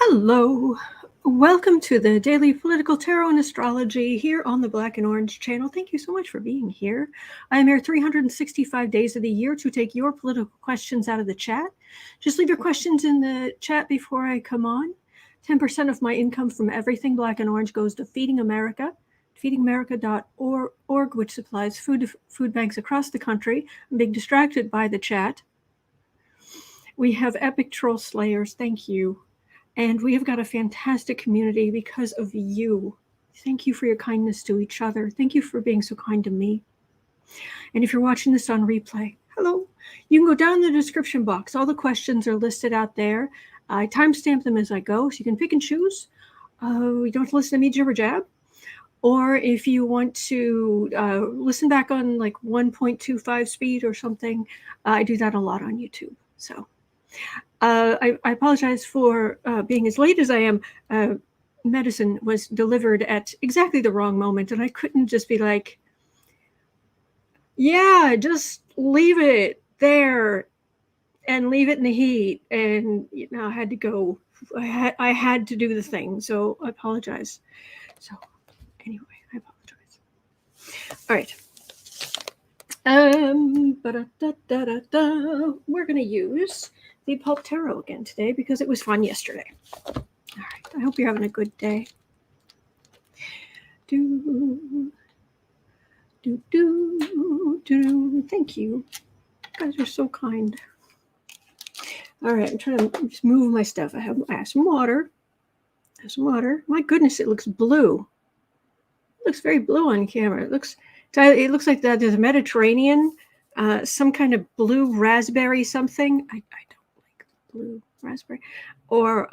Hello, welcome to the Daily Political Tarot and Astrology here on the Black and Orange channel. Thank you so much for being here. I am here 365 days of the year to take your political questions out of the chat. Just leave your questions in the chat before I come on. 10% of my income from everything Black and Orange goes to Feeding America, feedingamerica.org, which supplies food to food banks across the country. I'm being distracted by the chat. We have epic troll slayers. Thank you. And we have got a fantastic community because of you. Thank you for your kindness to each other. Thank you for being so kind to me. And if you're watching this on replay, hello. You can go down in the description box. All the questions are listed out there. I timestamp them as I go, so you can pick and choose. You don't have to listen to me jibber jab. Or if you want to listen back on like 1.25 speed or something, I do that a lot on YouTube. So I apologize for being as late as I am. Medicine was delivered at exactly the wrong moment, and I couldn't just be like, yeah, just leave it there and leave it in the heat. And I had to go. I had to do the thing, so I apologize. So anyway, I apologize. All right. We're going to use the Pulp Tarot again today because it was fun yesterday. All right. I hope you're having a good day. Thank you. You guys are so kind. All right. I'm trying to just move my stuff. I have some water. My goodness, it looks blue. It looks very blue on camera. It looks like that there's a Mediterranean, some kind of blue raspberry something. I don't like blue raspberry. Or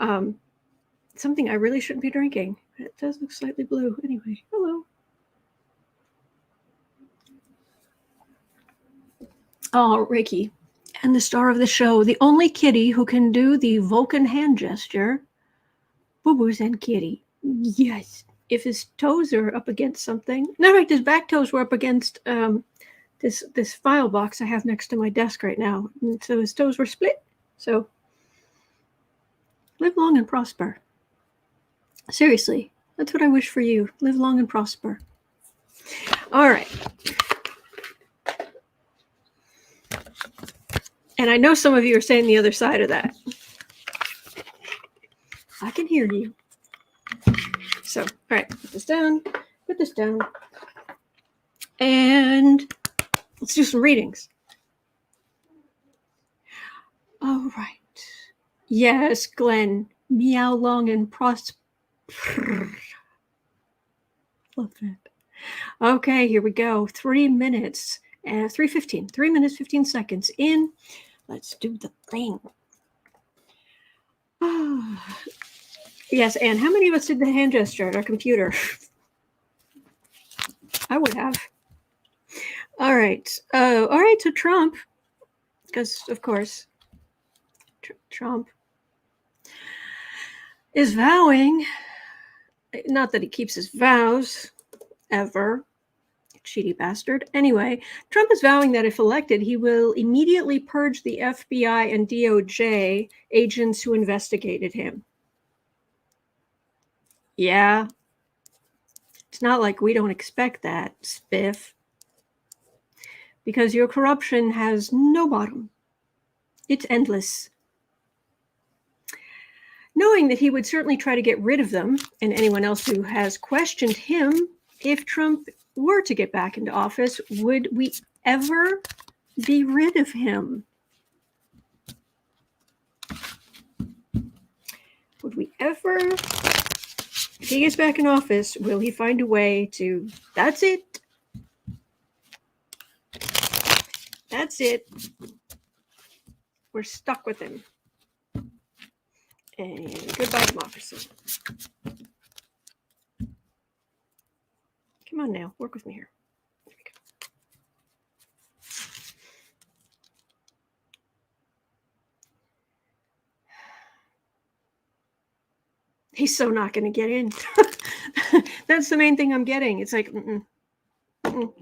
something I really shouldn't be drinking. It does look slightly blue. Anyway, hello. Oh, Ricky. And the star of the show, the only kitty who can do the Vulcan hand gesture. Boo-boos and kitty. Yes. If his toes are up against something. No, right, his back toes were up against this file box I have next to my desk right now. And so his toes were split. So live long and prosper. Seriously, that's what I wish for you. Live long and prosper. All right. And I know some of you are saying the other side of that. I can hear you. So, all right, put this down. And let's do some readings. All right. Yes, Glenn. Meow long and prosper. Love that. Okay, here we go. 3 minutes. 3:15. 3 minutes, 15 seconds in. Let's do the thing. Yes, Anne, how many of us did the hand gesture at our computer? I would have. All right. All right, so Trump, because, of course, Trump is vowing, not that he keeps his vows, ever, cheaty bastard. Anyway, Trump is vowing that if elected, he will immediately purge the FBI and DOJ agents who investigated him. Yeah. It's not like we don't expect that, spiff. Because your corruption has no bottom. It's endless. Knowing that he would certainly try to get rid of them and anyone else who has questioned him, if Trump were to get back into office, would we ever be rid of him? Would we ever? If he gets back in office, will he find a way to, that's it. That's it. We're stuck with him. And goodbye, democracy. Come on now, work with me here. There we go. He's so not going to get in. That's the main thing I'm getting. It's like, nope,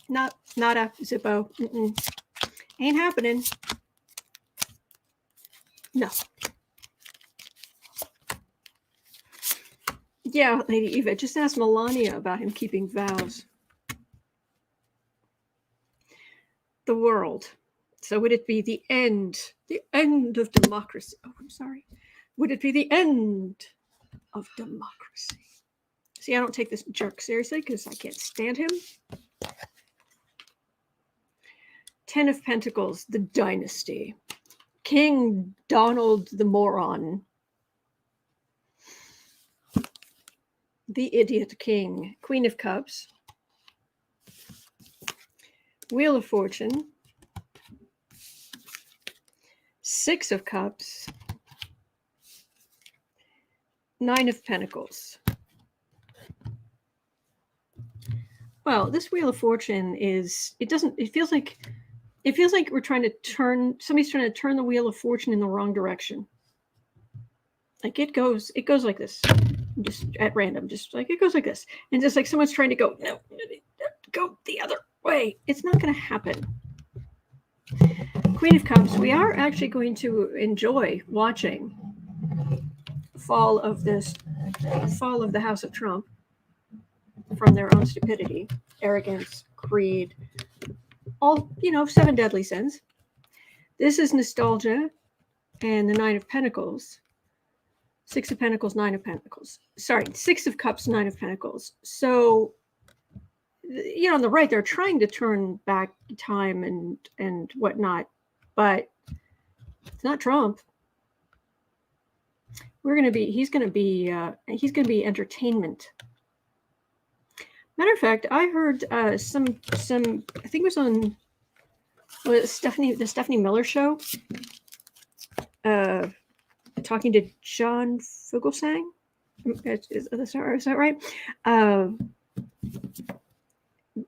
nada, zippo. Ain't happening. No. Yeah, Lady Eva, just ask Melania about him keeping vows. The world. So would it be the end of democracy? Oh, I'm sorry. Would it be the end of democracy? See, I don't take this jerk seriously because I can't stand him. 10 of Pentacles, the dynasty. King Donald the moron. The idiot king. Queen of Cups. Wheel of Fortune. 6 of Cups. 9 of Pentacles. Well, this Wheel of Fortune is, it feels like we're trying to somebody's trying to turn the Wheel of Fortune in the wrong direction. Like it goes like this, just at random, just like it goes like this. And just like someone's trying to go, no, go the other way. It's not going to happen. Queen of Cups, we are actually going to enjoy watching fall of the House of Trump from their own stupidity, arrogance, greed, all, 7 deadly sins. This is nostalgia and the 9 of Pentacles. 6 of Pentacles, 9 of Pentacles. Sorry, 6 of Cups, 9 of Pentacles. So, on the right, they're trying to turn back time and whatnot, but it's not Trump. He's going to be entertainment. Matter of fact, I heard some I think it was on the Stephanie Miller show, talking to John Fugelsang. Is that right?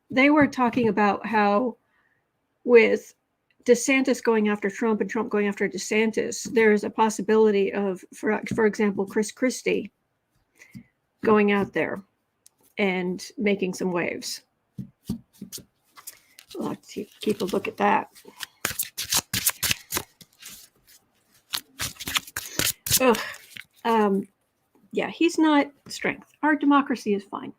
They were talking about how with DeSantis going after Trump and Trump going after DeSantis, there's a possibility of, for example, Chris Christie going out there and making some waves. We'll have to keep a look at that. Yeah, he's not strength. Our democracy is fine.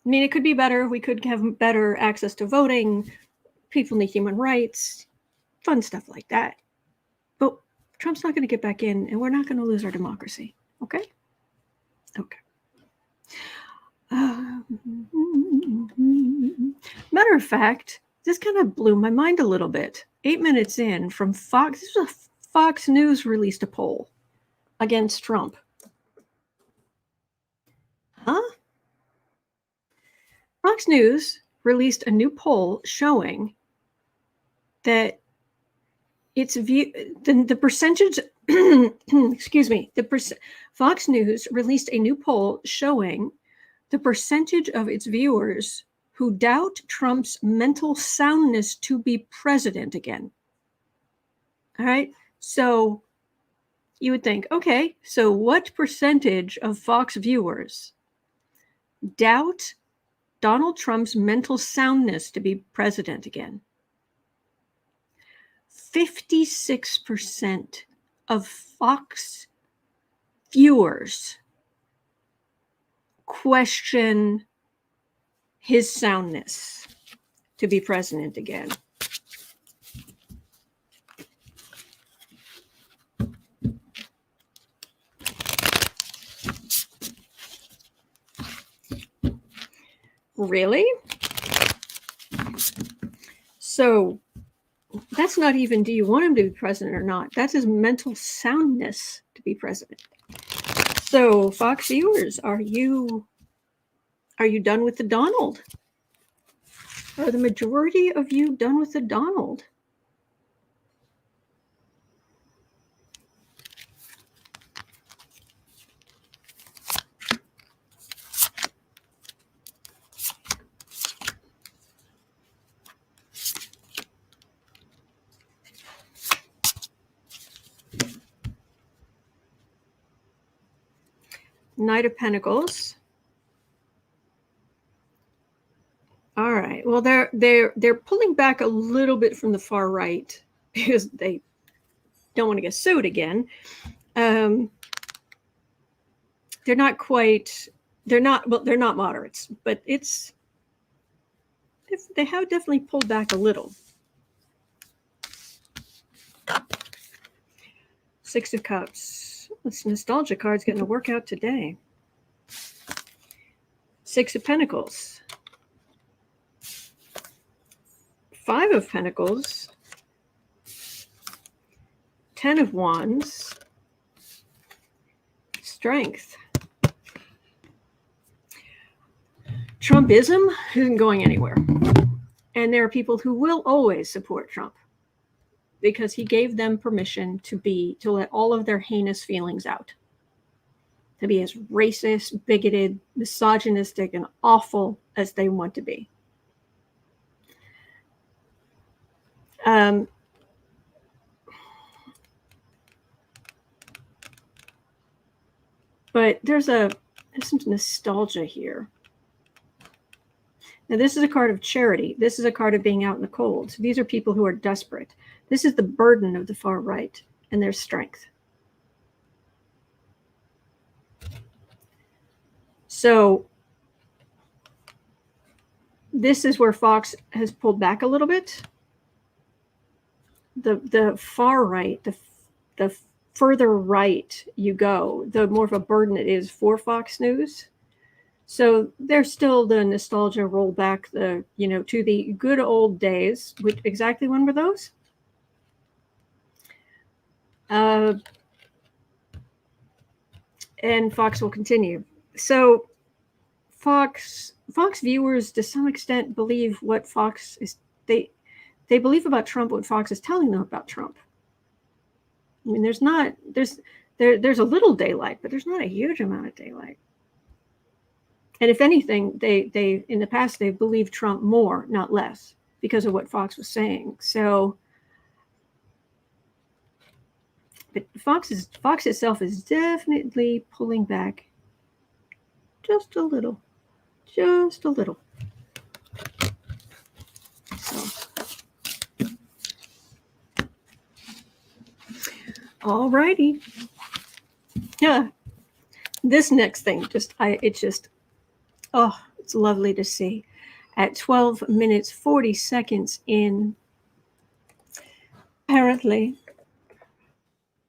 I mean, it could be better. We could have better access to voting. People need human rights. Fun stuff like that. But Trump's not going to get back in, and we're not going to lose our democracy. Okay? Okay. Matter of fact, this kind of blew my mind a little bit. 8 minutes in from Fox. This was Fox News released a poll against Trump. Huh? Fox News released a new poll showing that the percentage, excuse me, Fox News released a new poll showing the percentage of its viewers who doubt Trump's mental soundness to be president again. All right. So you would think, okay, so what percentage of Fox viewers doubt Donald Trump's mental soundness to be president again? 56% of Fox viewers question his soundness to be president again. Really? So that's not even, do you want him to be president or not? That's his mental soundness to be president. So Fox viewers, are you done with the Donald? Are the majority of you done with the Donald? Knight of Pentacles. All right. Well, they're pulling back a little bit from the far right because they don't want to get sued again. they're not quite, they're not moderates, but they have definitely pulled back a little. Six of Cups. This nostalgia card's getting a workout today. Six of Pentacles. Five of Pentacles. 10 of Wands. Strength. Trumpism isn't going anywhere. And there are people who will always support Trump because he gave them permission to let all of their heinous feelings out, to be as racist, bigoted, misogynistic, and awful as they want to be. But there's some nostalgia here. Now, this is a card of charity. This is a card of being out in the cold. So these are people who are desperate. This is the burden of the far right and their strength. So this is where Fox has pulled back a little bit. The far right, the further right you go, the more of a burden it is for Fox News. So there's still the nostalgia rollback, to the good old days. Which exactly when were those? And Fox will continue. So Fox viewers, to some extent, believe what Fox is. They believe about Trump what Fox is telling them about Trump. I mean, there's a little daylight, but there's not a huge amount of daylight. And if anything, they in the past they've believed Trump more, not less, because of what Fox was saying. So, but Fox itself is definitely pulling back just a little. So, all righty. Yeah, this next thing it's lovely to see. At 12 minutes 40 seconds in, apparently,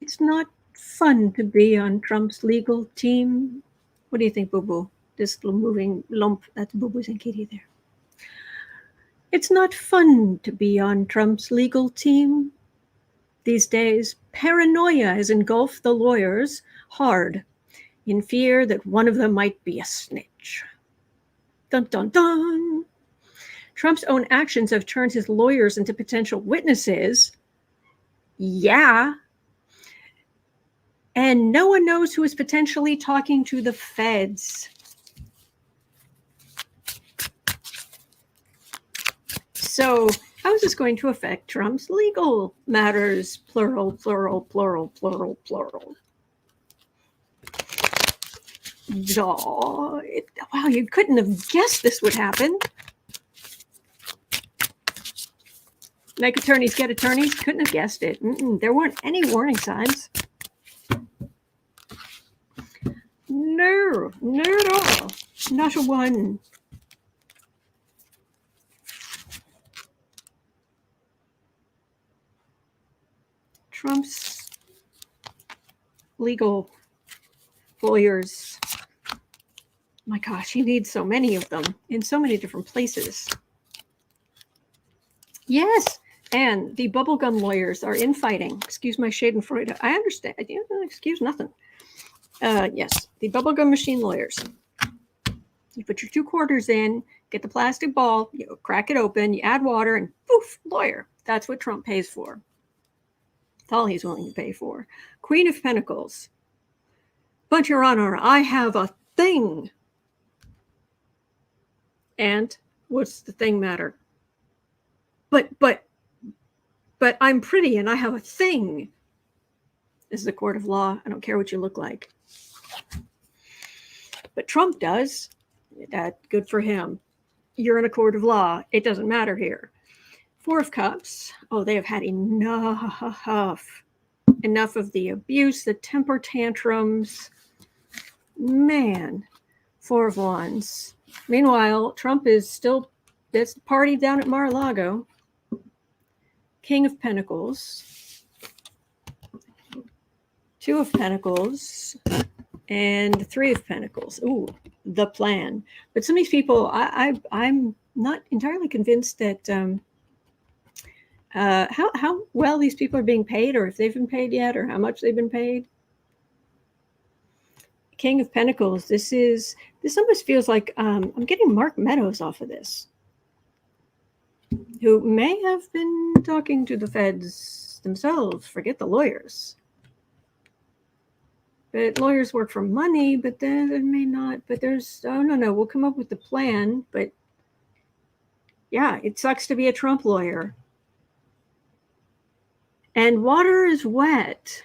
it's not fun to be on Trump's legal team. What do you think, Boo-Boo? This little moving lump, that's Boo-Boo's and Kitty there. It's not fun to be on Trump's legal team. These days, paranoia has engulfed the lawyers hard in fear that one of them might be a snitch. Dun, dun, dun. Trump's own actions have turned his lawyers into potential witnesses. Yeah. And no one knows who is potentially talking to the feds. So how is this going to affect Trump's legal matters? Plural, plural, plural, plural, plural. Wow, you couldn't have guessed this would happen. Like attorneys get attorneys, couldn't have guessed it. There weren't any warning signs. No, not at all. Not a one. Trump's legal lawyers. My gosh, he needs so many of them in so many different places. Yes, and the bubblegum lawyers are infighting. Excuse my schadenfreude. I understand. Excuse nothing. Yes, the bubblegum machine lawyers. You put your 2 quarters in, get the plastic ball, you crack it open, you add water, and poof, lawyer. That's what Trump pays for. That's all he's willing to pay for. Queen of Pentacles. But, Your Honor, I have a thing. And what's the thing matter? But I'm pretty and I have a thing. This is a court of law. I don't care what you look like. But Trump does. Good for him. You're in a court of law. It doesn't matter here. 4 of Cups. Oh, they have had enough. Enough of the abuse, the temper tantrums. Man, Four of Wands. Meanwhile, Trump is still, that's the party down at Mar-a-Lago. King of Pentacles. Two of Pentacles. And Three of Pentacles. Ooh, the plan. But some of these people, I'm not entirely convinced that how well these people are being paid, or if they've been paid yet, or how much they've been paid. King of Pentacles. This almost feels like I'm getting Mark Meadows off of this, who may have been talking to the feds themselves. Forget the lawyers. But lawyers work for money, but then it may not. But there's, oh, no, we'll come up with the plan. But yeah, it sucks to be a Trump lawyer. And water is wet.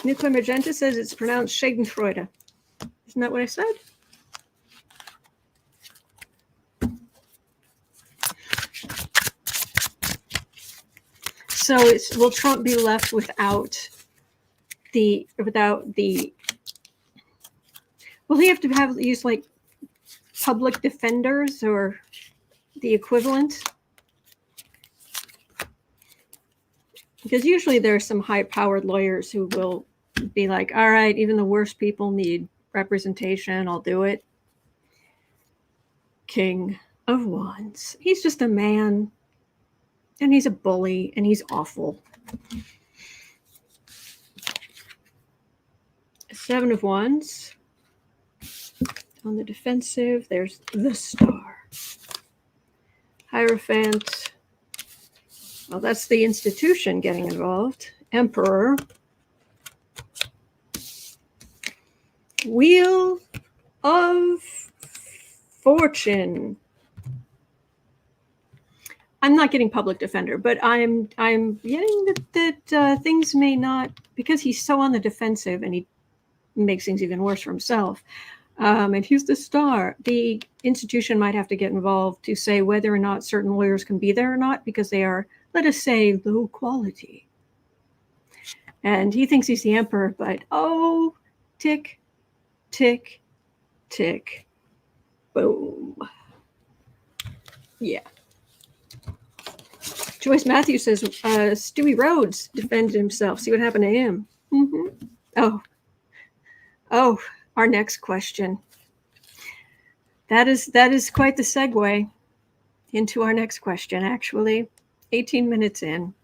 Nuclear Magenta says it's pronounced Schadenfreude. Isn't that what I said? So will Trump be left without the, will he have to use like public defenders or the equivalent? Because usually there are some high-powered lawyers who will be like, all right, even the worst people need representation, I'll do it. King of Wands. He's just a man. And he's a bully, and he's awful. Seven of Wands. On the defensive, there's the Star. Hierophant. Well, that's the institution getting involved. Emperor. Wheel of Fortune. I'm not getting public defender, but I'm getting that things may not, because he's so on the defensive and he makes things even worse for himself. And he's the Star. The institution might have to get involved to say whether or not certain lawyers can be there or not, because they are, let us say, low quality. And he thinks he's the emperor, but oh, tick, tick, tick, boom. Yeah. Joyce Matthews says Stewie Rhodes defended himself. See what happened to him. Mm-hmm. Oh, our next question. That is quite the segue into our next question, actually. 18 minutes in.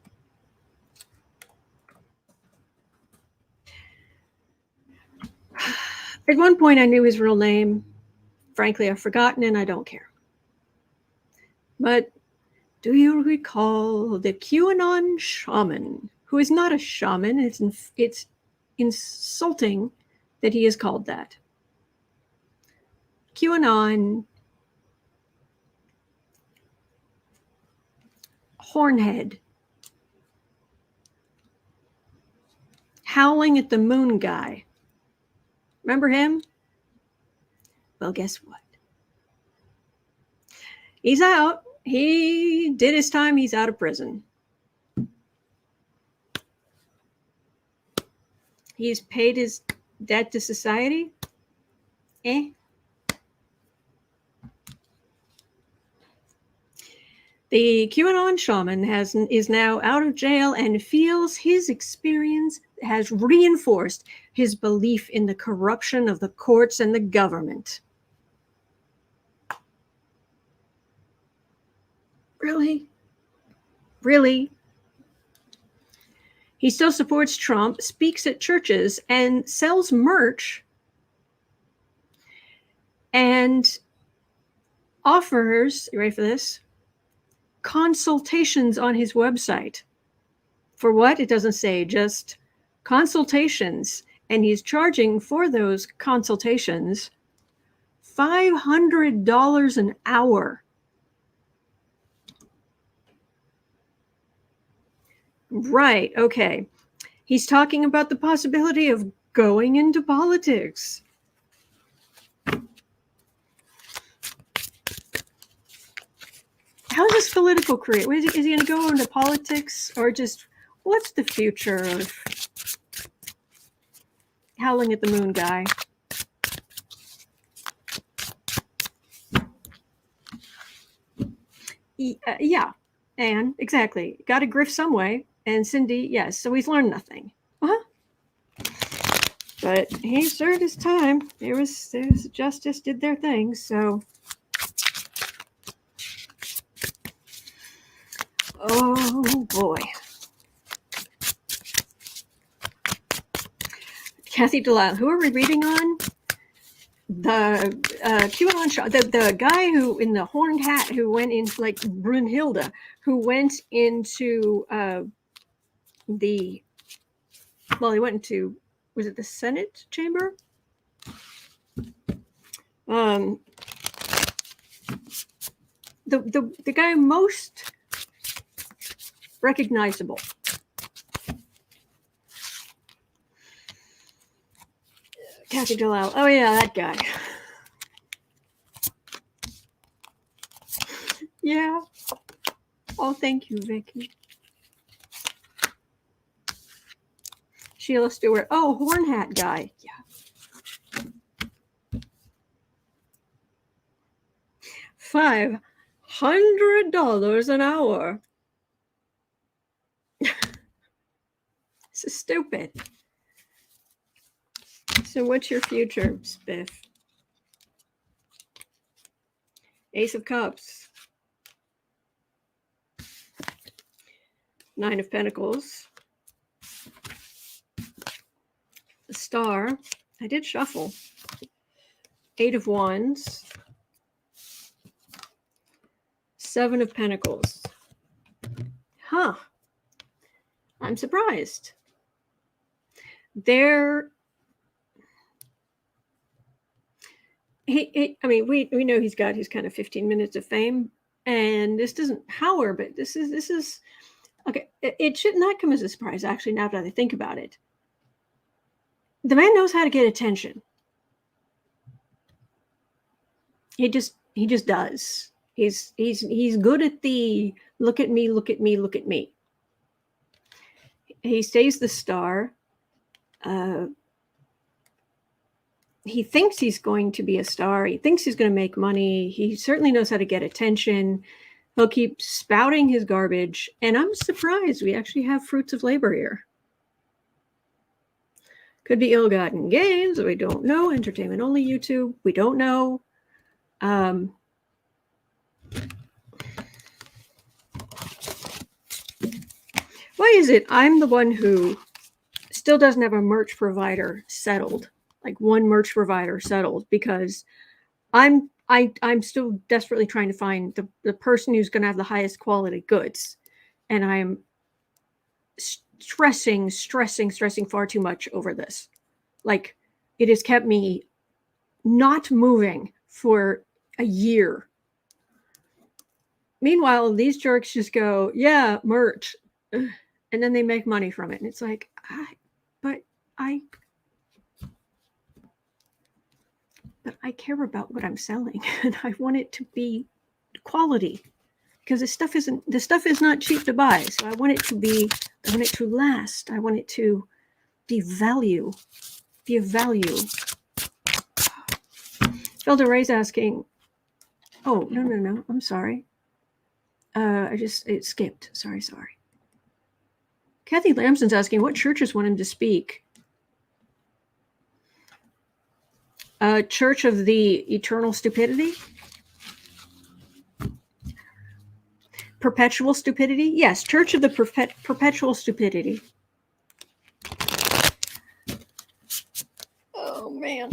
At one point, I knew his real name. Frankly, I've forgotten and I don't care. But do you recall the QAnon Shaman, who is not a shaman? It's insulting that he is called that. QAnon hornhead, howling at the moon guy. Remember him? Well, guess what? He's out. He did his time. He's out of prison. He's paid his debt to society. The QAnon Shaman is now out of jail and feels his experience has reinforced his belief in the corruption of the courts and the government. Really? Really? He still supports Trump, speaks at churches, and sells merch, and offers, you ready for this? Consultations on his website. For what? It doesn't say, just consultations. And he's charging for those consultations $500 an hour. Right, okay. He's talking about the possibility of going into politics. How's his political career? Is he going to go into politics, or just what's the future of Howling at the Moon guy. Yeah, and exactly. Got to grift some way. And Cindy, yes, so he's learned nothing. Uh-huh. But he served his time. There was justice did their thing, so. Oh boy. Kathy Delisle, who are we reading on? The QAnon Shaman, the guy who in the horned hat who went in, like Brunhilde, who went into he went into, was it the Senate chamber? The guy most recognizable. Kathy Delisle. Oh yeah, that guy. Yeah. Oh, thank you, Vicky. Sheila Stewart. Oh, horn hat guy. Yeah. $500 an hour. This is stupid. So what's your future, Spiff? Ace of Cups. 9 of Pentacles. The Star. I did shuffle. 8 of Wands. 7 of Pentacles. Huh. I'm surprised. We know he's got his kind of 15 minutes of fame, and this doesn't power, but this is okay. It should not come as a surprise, actually, now that I think about it. The man knows how to get attention. He just does. He's good at the look at me, look at me, look at me. He stays the star. He thinks he's going to be a star. He thinks he's going to make money. He certainly knows how to get attention. He'll keep spouting his garbage. And I'm surprised we actually have fruits of labor here. Could be ill-gotten gains. We don't know. Entertainment only YouTube. We don't know. Why is it I'm the one who still doesn't have a merch provider settled? Like one merch provider settled, because I'm still desperately trying to find the person who's going to have the highest quality goods, and I'm stressing far too much over this. Like, it has kept me not moving for a year. Meanwhile, these jerks just go, yeah, merch, and then they make money from it, and it's like, but I care about what I'm selling, and I want it to be quality, because this stuff is not cheap to buy. So I want it to last. I want it to be of value. Felder Ray's asking, oh, no, I'm sorry. It skipped. Sorry. Kathy Lamson's asking, what churches want him to speak? Church of the Eternal Stupidity? Perpetual Stupidity? Yes, Church of the Perpetual Stupidity. Oh, man.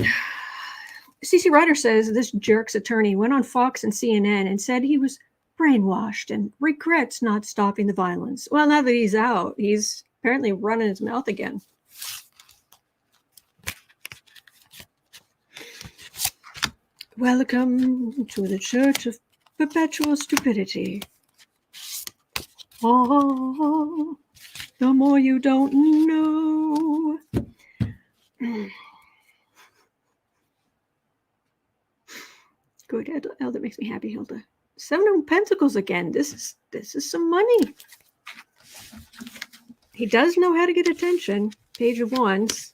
CC Ryder says this jerk's attorney went on Fox and CNN and said he was brainwashed and regrets not stopping the violence. Well, now that he's out, he's apparently running his mouth again. Welcome to the Church of Perpetual Stupidity. Oh, the more you don't know. Good, Elder makes me happy, Hilda. 7 of Pentacles again. This is some money. He does know how to get attention. Page of Wands.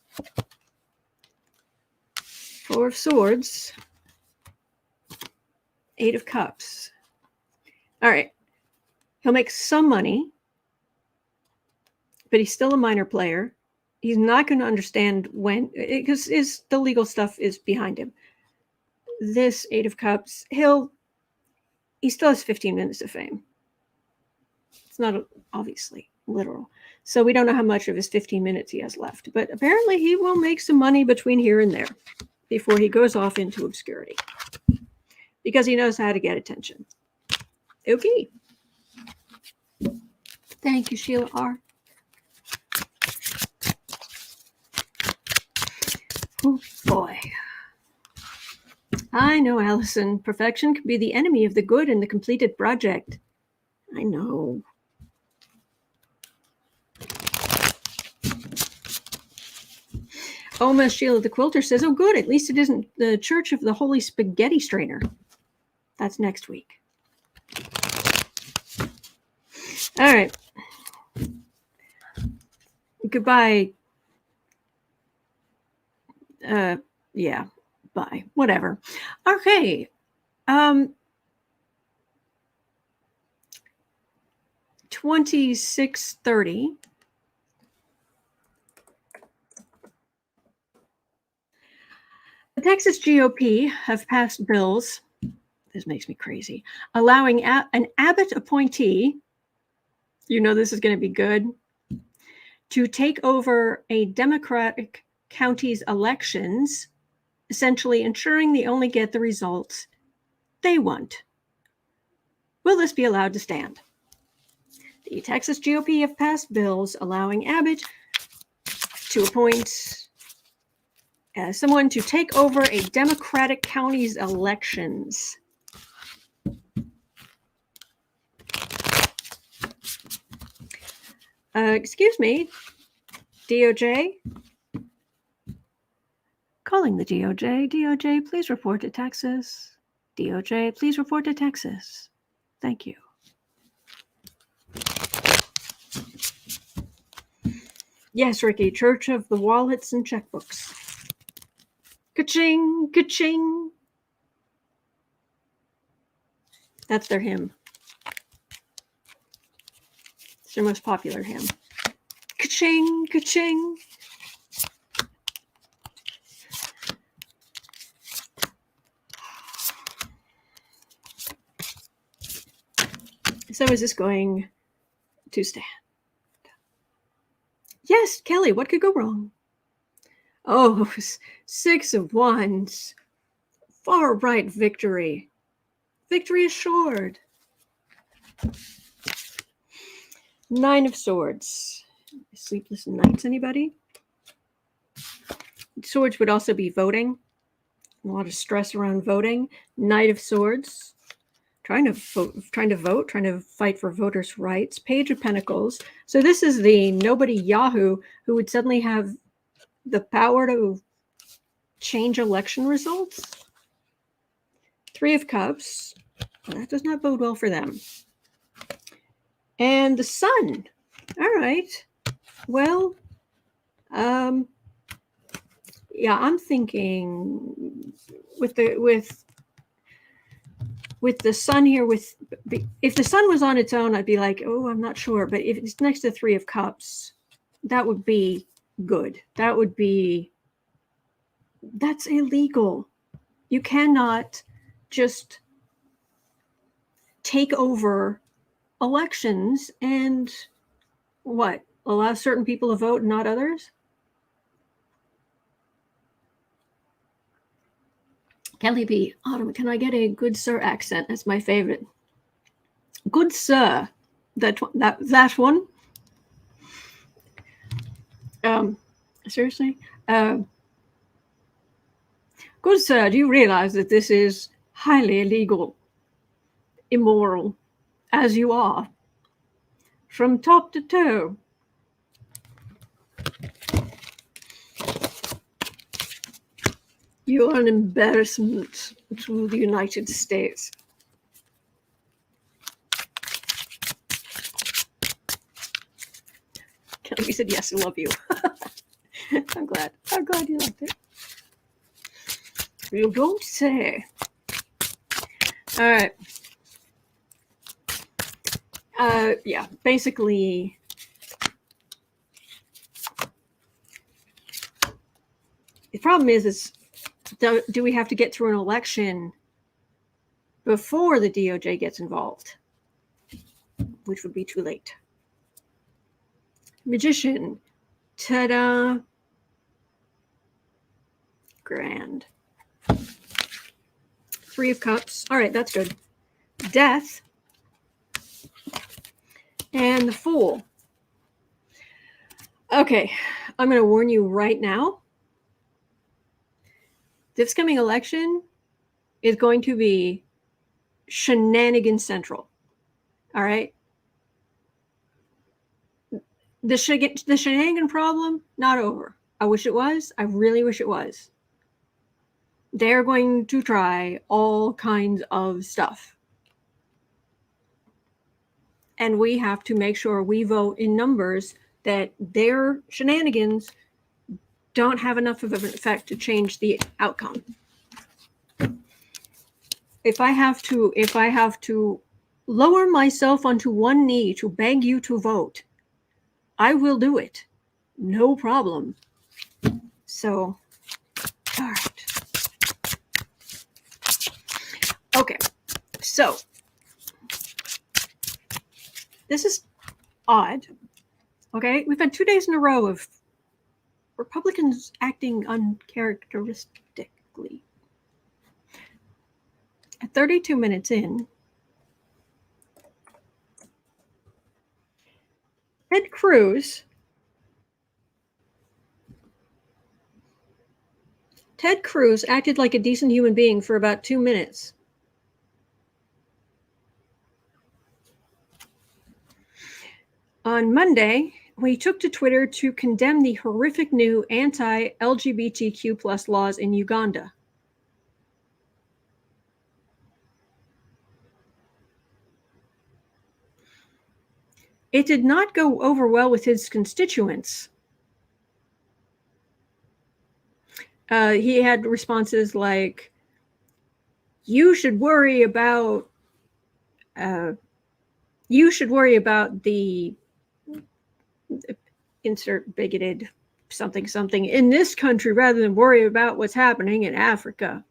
Four of Swords, Eight of Cups. All right. He'll make some money, but he's still a minor player. He's not going to understand when, because the legal stuff is behind him. This Eight of Cups, he still has 15 minutes of fame. It's not obviously literal. So we don't know how much of his 15 minutes he has left. But apparently he will make some money between here and there before he goes off into obscurity. Because he knows how to get attention. Okay. Thank you, Sheila R. Oh, boy. I know, Allison. Perfection can be the enemy of the good in the completed project. I know. Oh, Miss Sheila the Quilter says, oh, good. At least it isn't the Church of the Holy Spaghetti Strainer. That's next week. All right. Goodbye. Yeah. Bye. Whatever. Okay. 2630. The Texas GOP have passed bills. This makes me crazy. Allowing an Abbott appointee, you know this is going to be good, to take over a Democratic county's elections, essentially ensuring they only get the results they want. Will this be allowed to stand? The Texas GOP have passed bills allowing Abbott to appoint someone to take over a Democratic county's elections. Excuse me, DOJ? Calling the DOJ. DOJ, please report to Texas. DOJ, please report to Texas. Thank you. Yes, Ricky, Church of the Wallets and Checkbooks. Ka-ching, ka-ching. That's their hymn. It's their most popular hymn. Ka-ching, ka-ching. So is this going to stand? Yes, Kelly, what could go wrong? Oh, Six of Wands. Far right victory. Victory assured. Nine of Swords. Sleepless nights, anybody? Swords would also be voting. A lot of stress around voting. Knight of Swords. Trying to vote, trying to fight for voters' rights. Page of Pentacles. So this is the nobody Yahoo who would suddenly have the power to change election results. Three of Cups. Well, that does not bode well for them. And the Sun. All right. Well, yeah, I'm thinking with the Sun here, if the Sun was on its own, I'd be like, oh, I'm not sure. But if it's next to Three of Cups, that would be good. That's illegal. You cannot just take over elections and allow certain people to vote and not others? Kelly B. Autumn, can I get a good sir accent? That's my favorite. Good sir. That one. Seriously? Good sir, do you realize that this is highly illegal, immoral, as you are, from top to toe? You are an embarrassment to the United States. Kelly said, yes, I love you. I'm glad you liked it. You don't say. All right. Yeah, basically, the problem is do we have to get through an election before the DOJ gets involved, which would be too late. Magician, ta-da, grand. 3 of Cups, all right, that's good. Death, and the Fool. Okay, I'm going to warn you right now. This coming election is going to be shenanigans central. All right? The shenanigan problem, not over. I wish it was. I really wish it was. They're going to try all kinds of stuff. And we have to make sure we vote in numbers that their shenanigans don't have enough of an effect to change the outcome. If I have to lower myself onto one knee to beg you to vote, I will do it. No problem. So, all right. Okay. So, this is odd. Okay? We've had 2 days in a row of Republicans acting uncharacteristically. At 32 minutes in, Ted Cruz acted like a decent human being for about 2 minutes. On Monday, we took to Twitter to condemn the horrific new anti-LGBTQ plus laws in Uganda. It did not go over well with his constituents. He had responses like, you should worry about the insert bigoted something something in this country rather than worry about what's happening in Africa.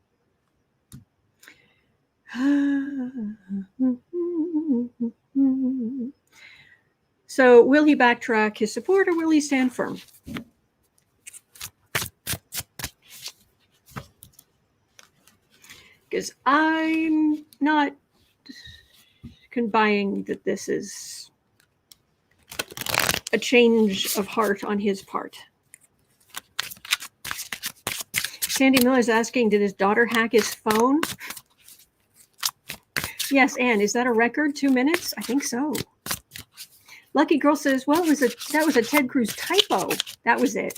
So will he backtrack his support or will he stand firm? Because I'm not buying that this is a change of heart on his part. Sandy Miller is asking, did his daughter hack his phone? Yes, Anne, is that a record? 2 minutes? I think so. Lucky Girl says, well, that was a Ted Cruz typo. That was it.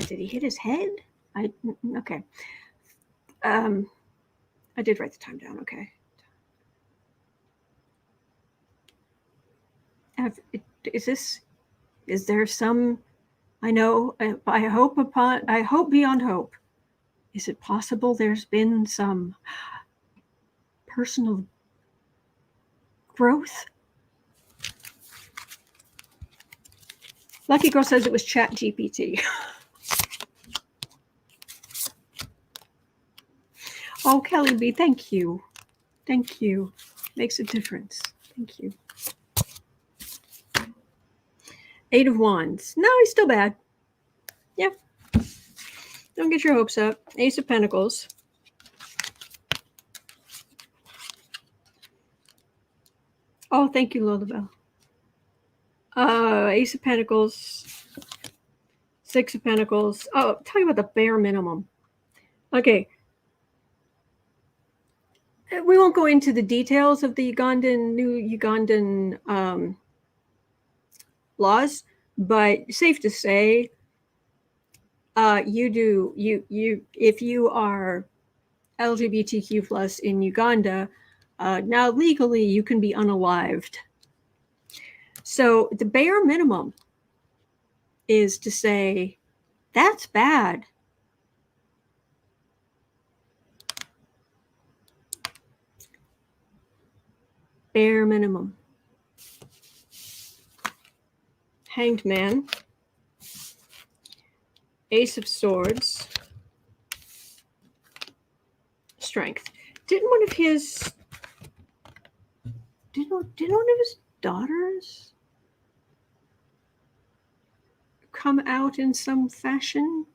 Did he hit his head? Okay. I did write the time down. Okay. Is there some? I know. I hope beyond hope. Is it possible there's been some personal growth? Lucky Girl says it was Chat GPT. Oh, Kelly B, thank you. Thank you. Makes a difference. Thank you. 8 of Wands. No, he's still bad. Yeah. Don't get your hopes up. Ace of Pentacles. Oh, thank you, Lullabelle. Ace of Pentacles. 6 of Pentacles. Oh, talking about the bare minimum. Okay. We won't go into the details of the new Ugandan laws, but safe to say, if you are LGBTQ plus in Uganda, Now, legally, you can be unalived. So the bare minimum is to say, that's bad. Bare minimum. Hanged Man. Ace of Swords. Strength. Didn't one of his daughters come out in some fashion?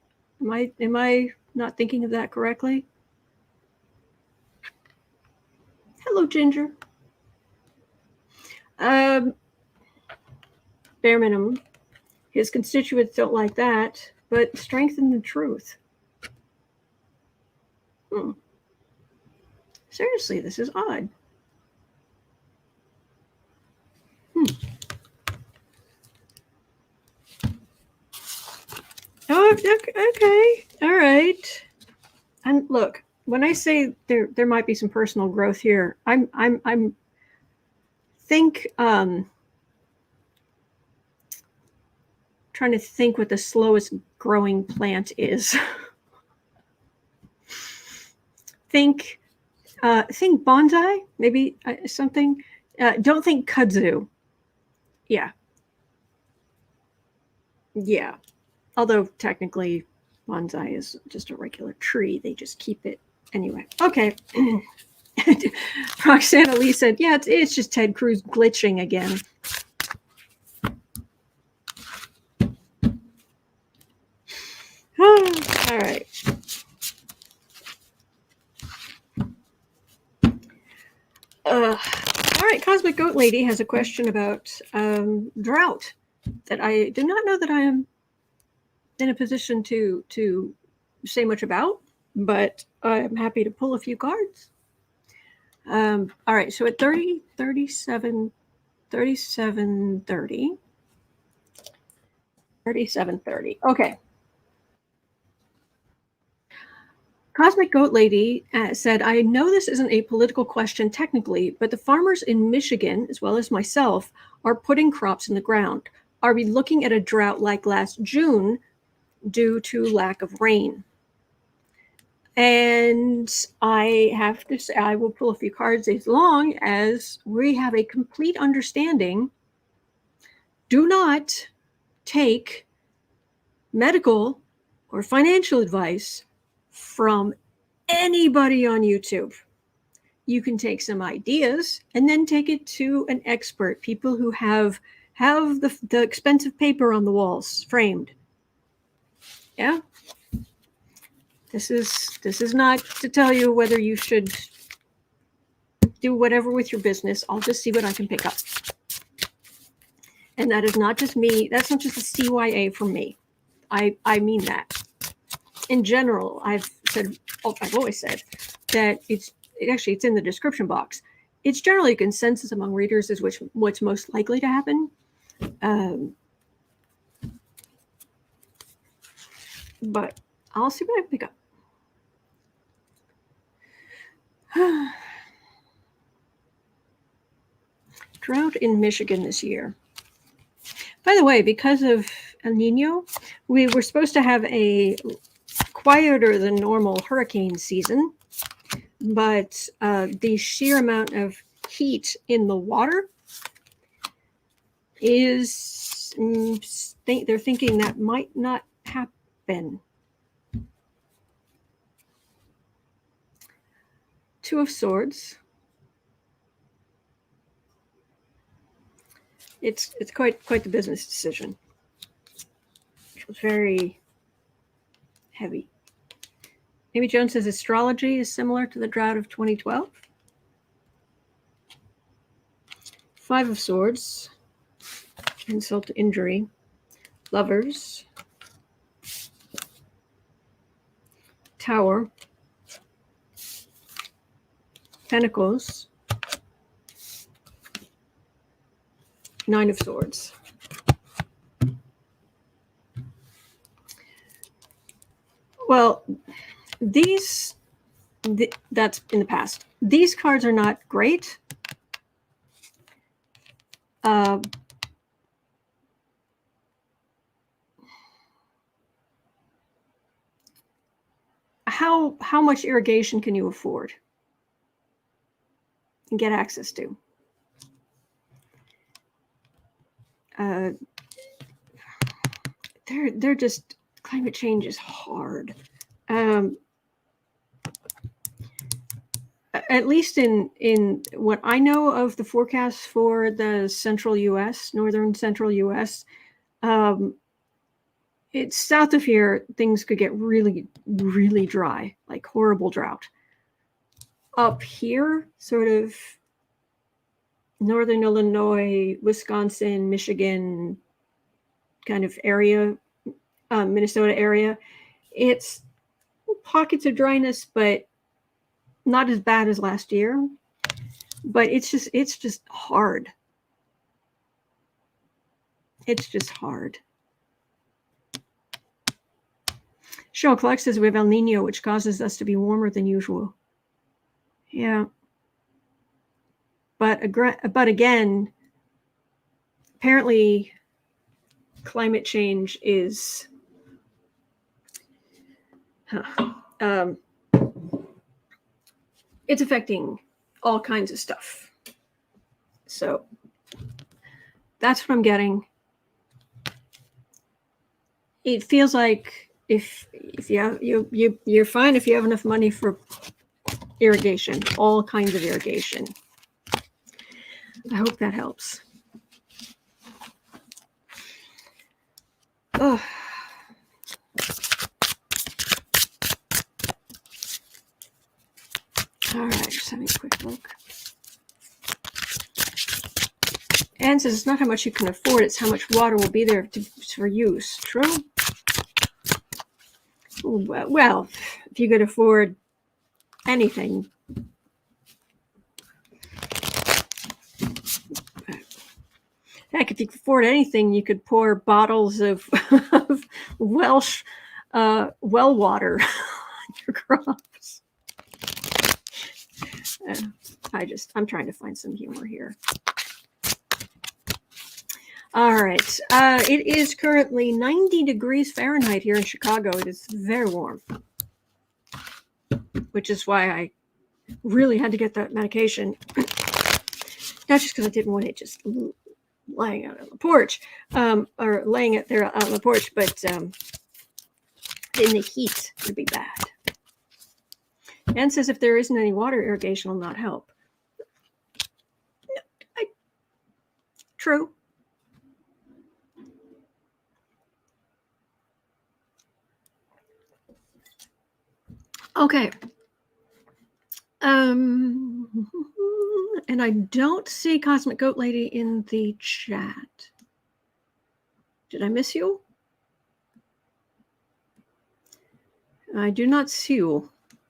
Am I not thinking of that correctly? Hello, Ginger. Bare minimum. His constituents don't like that, but strengthen the truth. Seriously, this is odd. Oh, okay. All right. And look, when I say there might be some personal growth here, I'm trying to think what the slowest growing plant is. think bonsai, maybe something. Don't think kudzu. Yeah. Although technically bonsai is just a regular tree. They just keep it anyway. Okay. Roxana Lee said, yeah, it's just Ted Cruz glitching again. All right. All right. Cosmic Goat Lady has a question about drought that I do not know that I am in a position to say much about, but I'm happy to pull a few cards. All right. So at 30, 37, 37, 30. 3730. Okay. Cosmic Goat Lady said, I know this isn't a political question technically, but the farmers in Michigan, as well as myself, are putting crops in the ground. Are we looking at a drought like last June due to lack of rain? And I have to say, I will pull a few cards as long as we have a complete understanding. Do not take medical or financial advice from anybody on YouTube. You can take some ideas and then take it to an expert, people who have the expensive paper on the walls framed. Yeah. This is not to tell you whether you should do whatever with your business. I'll just see what I can pick up. And that is not just me. That's not just a CYA from me. I mean that. In general, I've always said that it's in the description box. It's generally a consensus among readers as what's most likely to happen. But I'll see what I pick up. Drought in Michigan this year. By the way, because of El Nino, we were supposed to have a quieter than normal hurricane season, but the sheer amount of heat in the water is, they're thinking that might not happen. Two of Swords. It's quite the business decision. It was very heavy. Amy Jones says astrology is similar to the drought of 2012. Five of Swords. Insult to injury. Lovers. Tower. Pentacles. Nine of Swords. Well, these That's in the past. These cards are not great. How much irrigation can you afford and get access to? They're just, climate change is hard. At least in what I know of the forecasts for the central U.S., northern central U.S., it's south of here, things could get really, really dry, like horrible drought. Up here, sort of northern Illinois, Wisconsin, Michigan kind of area, Minnesota area, it's pockets of dryness, but not as bad as last year. But it's just hard. It's just hard. Cheryl Clark says we have El Nino, which causes us to be warmer than usual. Yeah. But again, apparently climate change is it's affecting all kinds of stuff. So that's what I'm getting. It feels like if you're fine if you have enough money for irrigation, all kinds of irrigation. I hope that helps. Oh. All right, just having a quick look. Anne says it's not how much you can afford, it's how much water will be there for use. True? Well, if you could afford anything. Heck, if you could afford anything, you could pour bottles of Welsh well water on your crops. I'm trying to find some humor here. All right. It is currently 90 degrees Fahrenheit here in Chicago. It is very warm, which is why I really had to get that medication. Not just because I didn't want it just lying out on the porch, or laying it there out on the porch, but in the heat would be bad. Anne says if there isn't any water, irrigation will not help. True. Okay. And I don't see Cosmic Goat Lady in the chat. Did I miss you? I do not see you.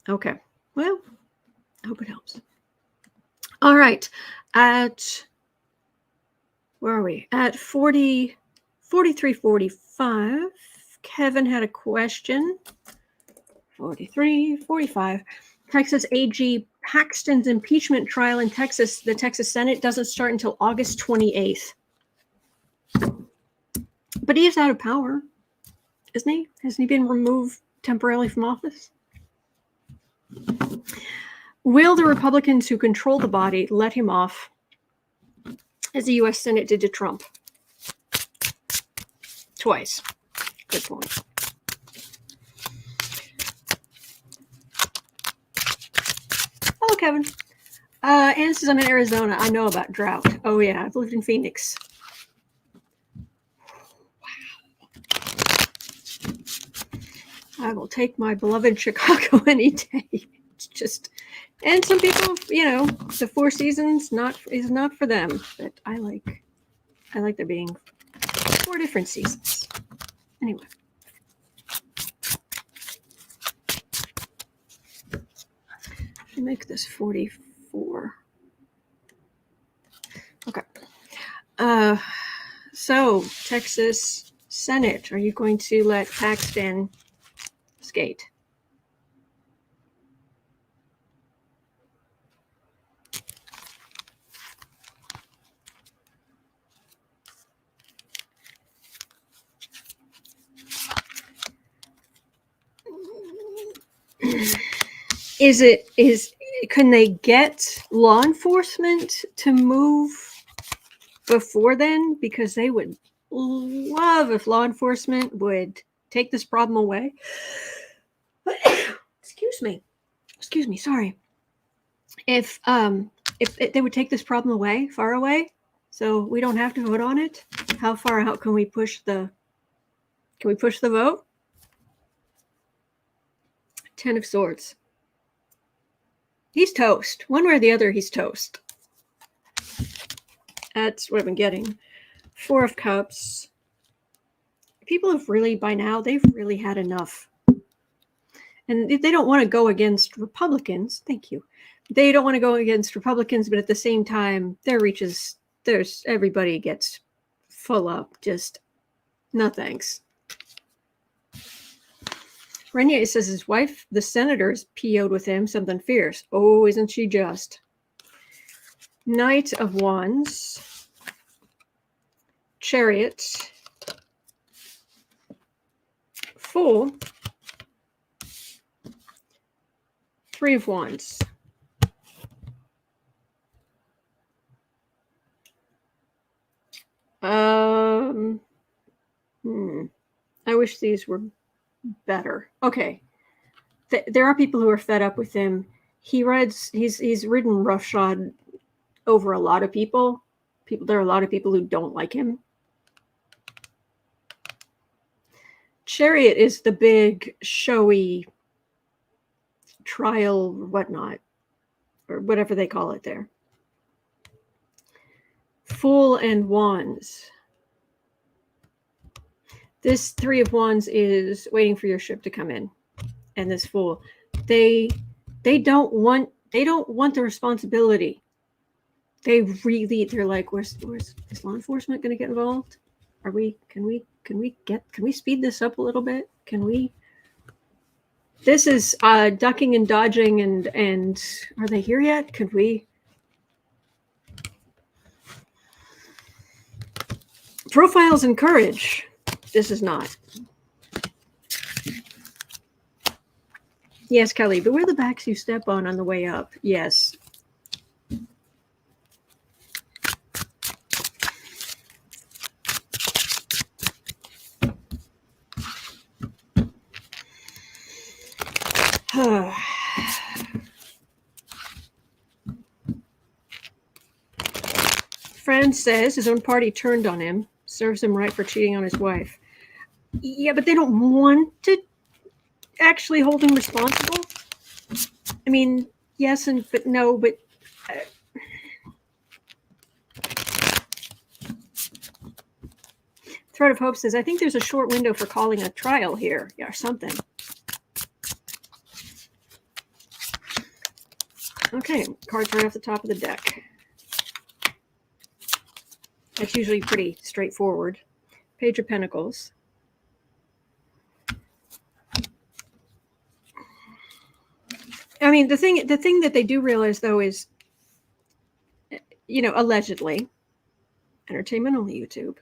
Okay. Well, I hope it helps. All right. Where are we? At 43:45. Kevin had a question. 43:45. Texas AG Paxton's impeachment trial in Texas, the Texas Senate, doesn't start until August 28th. But he is out of power, isn't he? Hasn't he been removed temporarily from office? Will the Republicans who control the body let him off, as the U.S. Senate did to Trump? Twice. Good point. Hello, Kevin. Anne says I'm in Arizona. I know about drought. Oh, yeah. I've lived in Phoenix. Wow. I will take my beloved Chicago any day. It's just, and some people, the Four Seasons is not for them. But I like there being 4 different seasons. Anyway. Make this 44. Okay. So Texas Senate, are you going to let Paxton skate? can they get law enforcement to move before then? Because they would love if law enforcement would take this problem away. Excuse me, sorry. If they would take this problem away, far away, so we don't have to vote on it, how far out can we push the vote? 10 of Swords. He's toast. One way or the other, he's toast. That's what I've been getting. 4 of Cups. People have really, by now, they've really had enough. And they don't want to go against Republicans. Thank you. They don't want to go against Republicans, but at the same time, everybody gets full up. Just, no thanks. Renier says his wife, the senator's PO'd with him, something fierce. Oh, isn't she just? Knight of Wands. Chariot. Fool. 3 of Wands. I wish these were better. Okay. There are people who are fed up with him. He's ridden roughshod over a lot of people. There are a lot of people who don't like him. Chariot is the big, showy trial, whatnot, or whatever they call it there. Fool and Wands. This 3 of Wands is waiting for your ship to come in. And this Fool, they don't want the responsibility. They're like, where's is law enforcement going to get involved? Can we speed this up a little bit? This is ducking and dodging and are they here yet? Could we? Profiles and courage. This is not. Yes, Kelly, but where are the backs you step on the way up? Yes. Friend says his own party turned on him. Serves him right for cheating on his wife. Yeah, but they don't want to actually hold him responsible. I mean, yes, but no, but Thread of Hope says, I think there's a short window for calling a trial here, or something. Okay, cards right off the top of the deck. That's usually pretty straightforward. Page of Pentacles. I mean, the thing that they do realize, though, is, allegedly, entertainment only YouTube,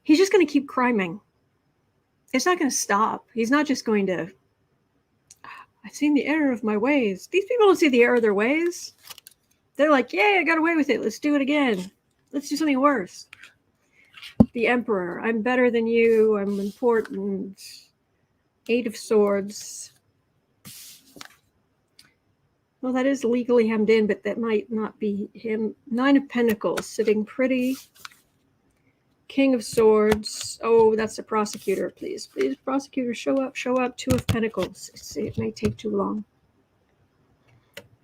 he's just going to keep criming. It's not going to stop. He's not just going to, I've seen the error of my ways. These people don't see the error of their ways. They're like, yay, I got away with it. Let's do it again. Let's do something worse. The Emperor. I'm better than you. I'm important. 8 of Swords. Well, that is legally hemmed in, but that might not be him. 9 of Pentacles. Sitting pretty. King of Swords. Oh, that's the prosecutor. Please, prosecutor, show up. 2 of Pentacles. It may take too long.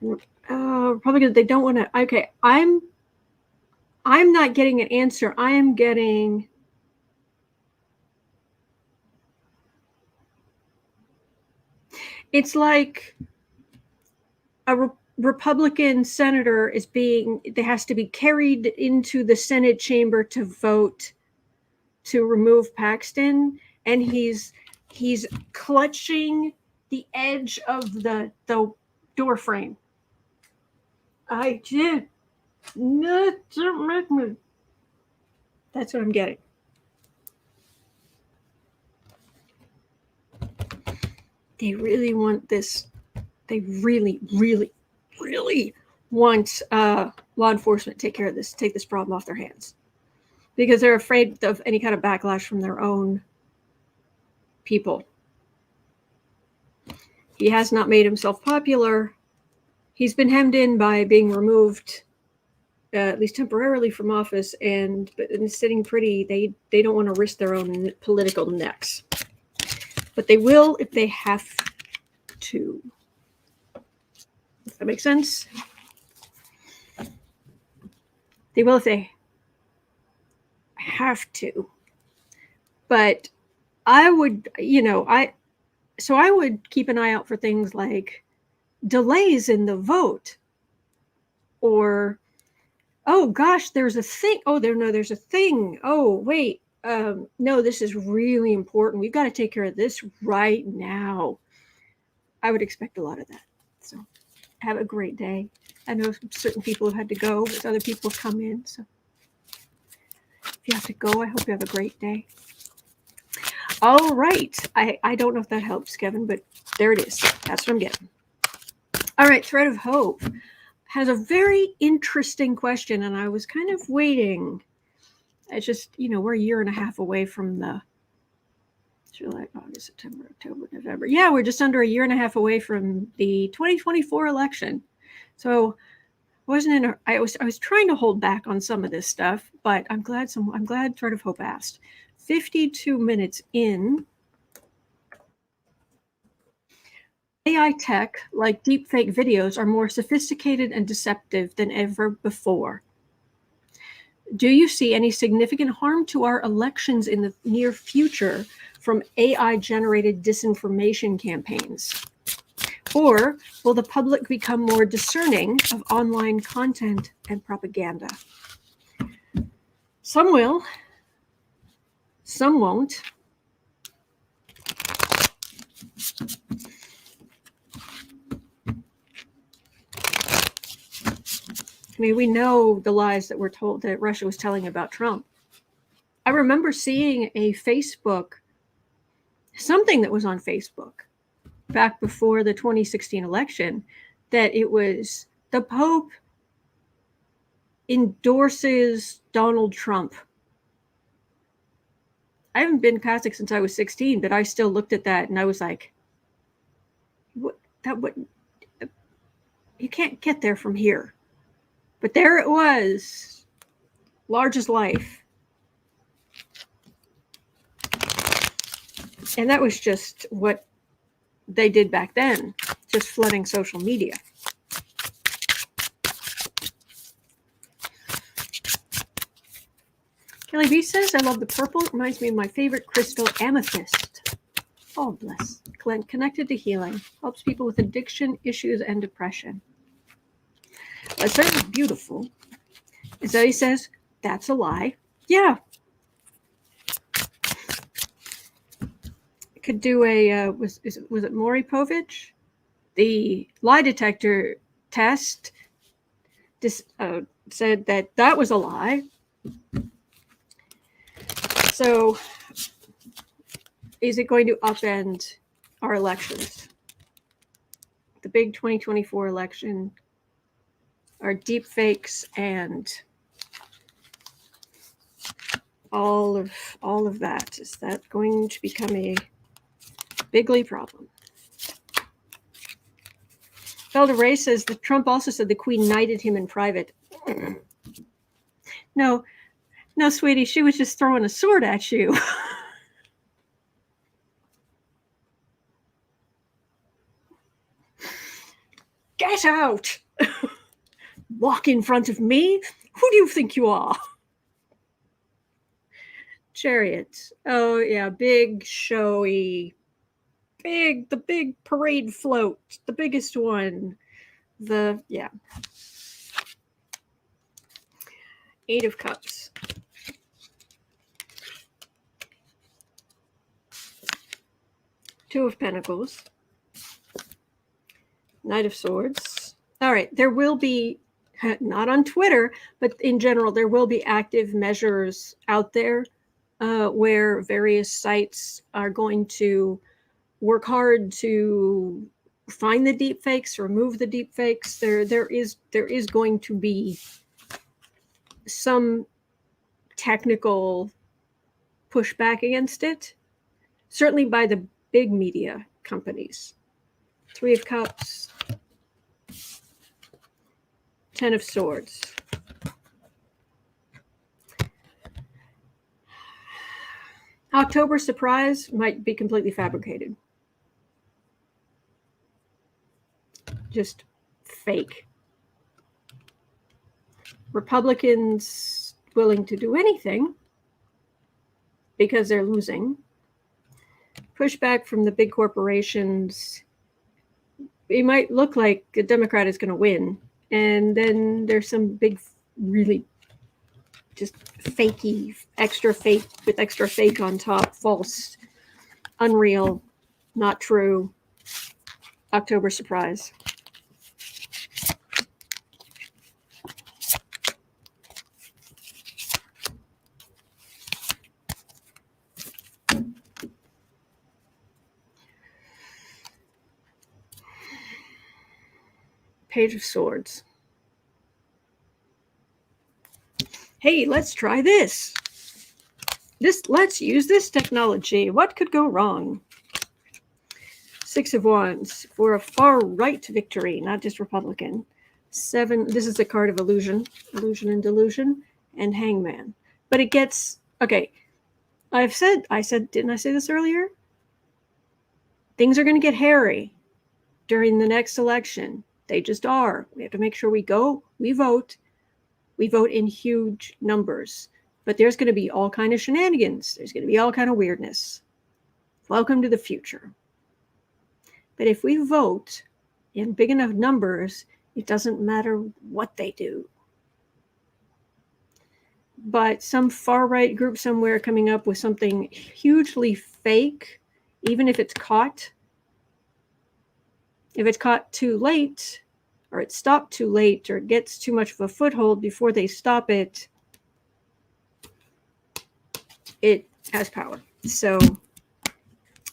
Republicans, they don't want to. Okay, I'm not getting an answer. I am getting. It's like a Republican senator has to be carried into the Senate chamber to vote to remove Paxton, and he's clutching the edge of the door frame. I did. That's what I'm getting. They really want this they really, really, really want law enforcement to take care of this, take this problem off their hands, because they're afraid of any kind of backlash from their own people. He has not made himself popular. He's been hemmed in by being removed, at least temporarily, from office, and sitting pretty. They don't want to risk their own political necks, but they will if they have to. Does that make sense? They will if they have to. But I would, I would keep an eye out for things like delays in the vote, or, oh gosh, there's a thing. Oh, there's a thing. Oh, wait, no, this is really important. We've got to take care of this right now. I would expect a lot of that. So have a great day. I know certain people have had to go, but other people have come in. So if you have to go, I hope you have a great day. All right. I don't know if that helps, Kevin, but there it is. That's what I'm getting. All right. Thread of Hope has a very interesting question, and I was kind of waiting. It's just, we're a year and a half away from the July, August, September, October, November. Yeah, we're just under a year and a half away from the 2024 election. So I was trying to hold back on some of this stuff, but I'm glad Thread of Hope asked. 52 minutes in, AI tech like deepfake videos are more sophisticated and deceptive than ever before. Do you see any significant harm to our elections in the near future from AI-generated disinformation campaigns? Or will the public become more discerning of online content and propaganda? Some will, some won't. I mean, we know the lies that we're told that Russia was telling about Trump. I remember seeing something that was on Facebook back before the 2016 election, that it was the Pope endorses Donald Trump. I haven't been Catholic since I was 16, but I still looked at that and I was like, what? You can't get there from here. But there it was, large as life. And that was just what they did back then, just flooding social media. Kelly B says, I love the purple. It reminds me of my favorite crystal, amethyst. Oh, bless. Connected to healing. Helps people with addiction, issues, and depression. It's certainly beautiful. And Zoe says, that's a lie. Yeah. Could do a, was it Maury Povich? The lie detector test said that was a lie. So is it going to upend our elections? The big 2024 election, our deep fakes, and all of that. Is that going to become a bigly problem? Felder Ray says that Trump also said the Queen knighted him in private. No, sweetie, she was just throwing a sword at you. Get out! Walk in front of me? Who do you think you are? Chariot. Oh, yeah, big, showy, the big parade float, the biggest one. Yeah. Eight of Cups. Two of Pentacles. Knight of Swords. All right, there will be, not on Twitter, but in general, there will be active measures out there where various sites are going to work hard to find the deep fakes, remove the deep fakes. There is going to be some technical pushback against it, certainly by the big media companies. 3 of Cups, 10 of Swords. October surprise might be completely fabricated. Just fake. Republicans willing to do anything because they're losing. Pushback from the big corporations. It might look like a Democrat is going to win, and then there's some big, really just fakey, extra fake with extra fake on top, false, unreal, not true. October surprise. Page of Swords. Hey, let's try this. Let's use this technology. What could go wrong? 6 of Wands for a far right victory, not just Republican. 7. This is the card of illusion and delusion, and Hangman. But it gets okay. I said, didn't I say this earlier? Things are going to get hairy during the next election. They just are. We have to make sure we vote. We vote in huge numbers. But there's going to be all kind of shenanigans. There's going to be all kind of weirdness. Welcome to the future. But if we vote in big enough numbers, it doesn't matter what they do. But some far-right group somewhere coming up with something hugely fake, even if it's caught. If it's caught too late, or it's stopped too late, or it gets too much of a foothold before they stop it, it has power. So,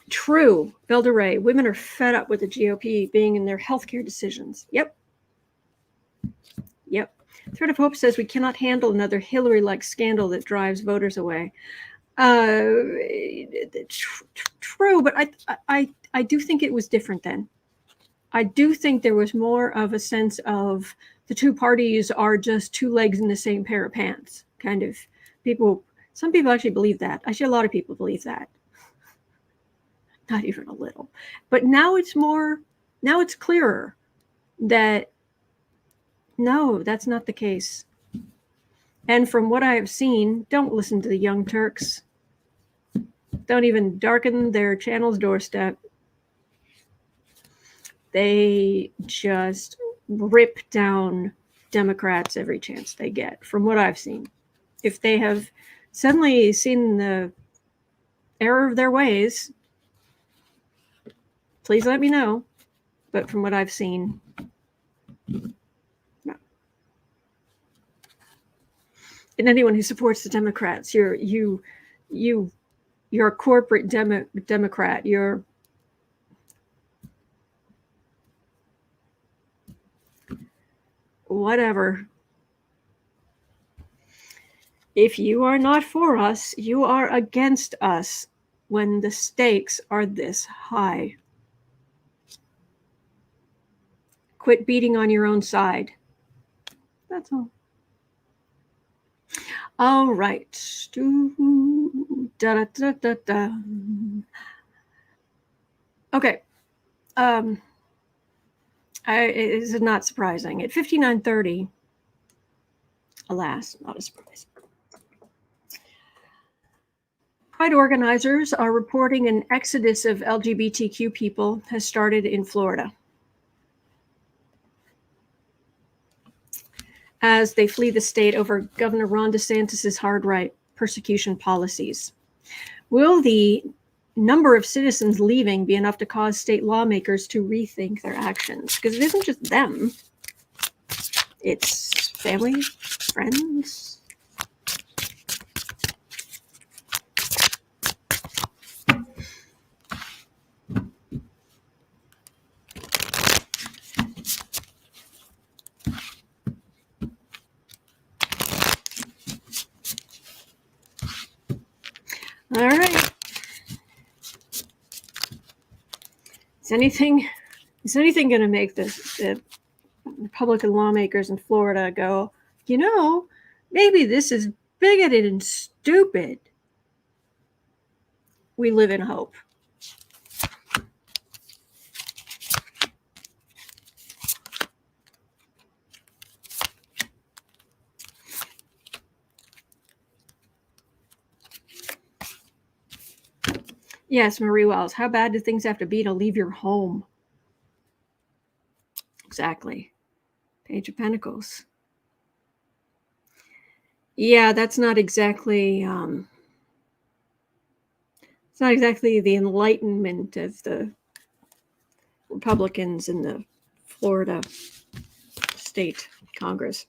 true, Belder Ray, women are fed up with the GOP being in their healthcare decisions. Yep. Thread of Hope says we cannot handle another Hillary-like scandal that drives voters away. True, but I do think it was different then. I do think there was more of a sense of the two parties are just two legs in the same pair of pants. Kind of people. Some people actually believe that. Actually, a lot of people believe that. Not even a little. But now it's clearer that no, that's not the case. And from what I have seen, don't listen to the Young Turks. Don't even darken their channel's doorstep. They just rip down Democrats every chance they get, from what I've seen. If they have suddenly seen the error of their ways, please let me know. But from what I've seen, no. And anyone who supports the Democrats, you're a corporate Democrat. You're whatever. If you are not for us, you are against us when the stakes are this high. Quit beating on your own side. That's all. All right. Okay. It is not surprising. At 59:30, alas, not a surprise. Pride organizers are reporting an exodus of LGBTQ people has started in Florida as they flee the state over Governor Ron DeSantis' hard right persecution policies. Will the number of citizens leaving be enough to cause state lawmakers to rethink their actions? Because it isn't just them. It's family, friends. All right. Is anything going to make the Republican lawmakers in Florida go, maybe this is bigoted and stupid? We live in hope. Yes, Marie Wells. How bad do things have to be to leave your home? Exactly. Page of Pentacles. Yeah, that's not exactly it's not exactly the enlightenment of the Republicans in the Florida State Congress.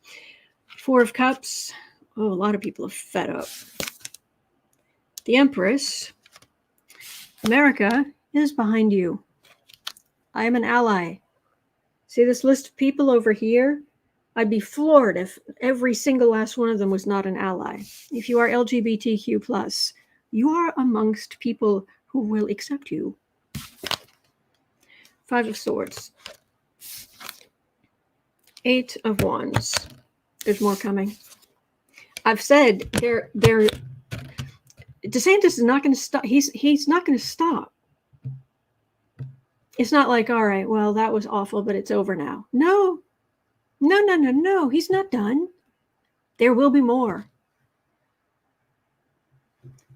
Four of Cups. Oh, a lot of people are fed up. The Empress. America is behind you. I am an ally. See this list of people over here? I'd be floored if every single last one of them was not an ally. If you are LGBTQ+, you are amongst people who will accept you. Five of Swords. Eight of Wands. There's more coming. I've said DeSantis is not going to stop. He's not going to stop. It's not like, all right, well, that was awful, but it's over now. No. He's not done. There will be more.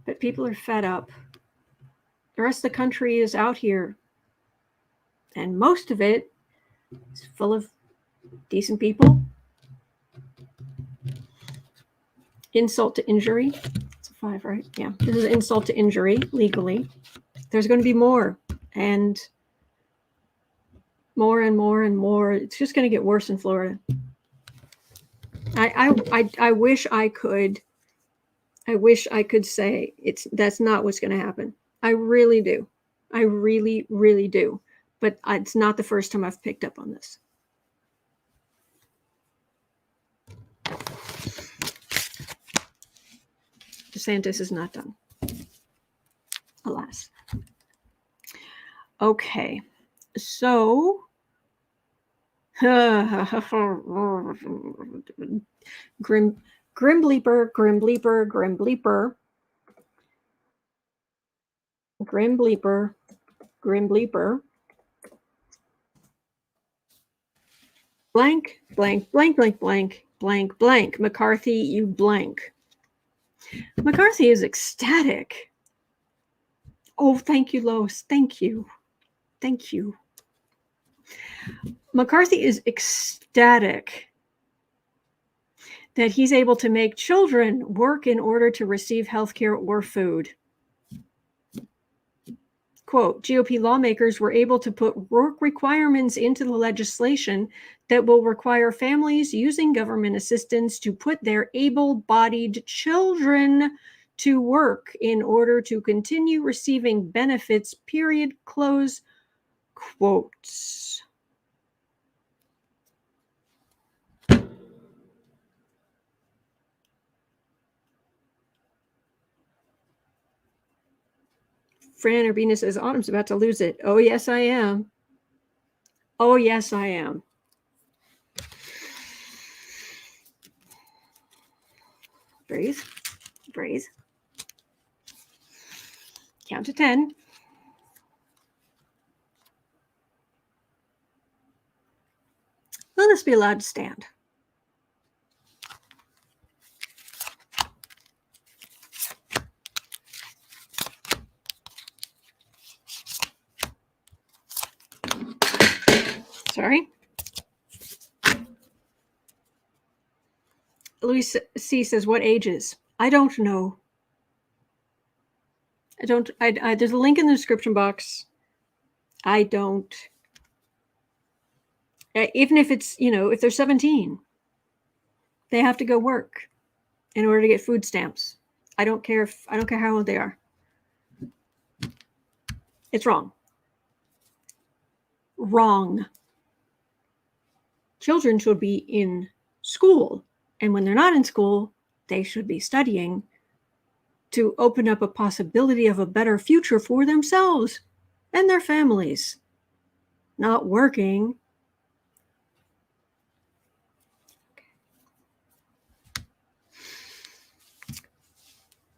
But people are fed up. The rest of the country is out here. And most of it is full of decent people. Insult to injury. It's a 5, right? Yeah. This is insult to injury legally. There's going to be more. And more and more and more. It's just going to get worse in Florida. I wish I could say that's not what's going to happen. I really do. I really, really do. But it's not the first time I've picked up on this. DeSantis is not done. Alas. Okay. So Grim Bleeper. Blank. McCarthy, you blank. McCarthy is ecstatic. Oh, thank you, Lois. Thank you. McCarthy is ecstatic that he's able to make children work in order to receive health care or food. Quote, GOP lawmakers were able to put work requirements into the legislation that will require families using government assistance to put their able-bodied children to work in order to continue receiving benefits, period, close quotes. Fran Urbina says, Autumn's about to lose it. Oh, yes, I am. Breathe. Count to 10. Will this be allowed to stand? Sorry. Louis C says, what ages? I don't know. There's a link in the description box. I don't. Even if it's, if they're 17, they have to go work in order to get food stamps. I don't care how old they are. It's wrong. Children should be in school. And when they're not in school, they should be studying to open up a possibility of a better future for themselves and their families. Not working.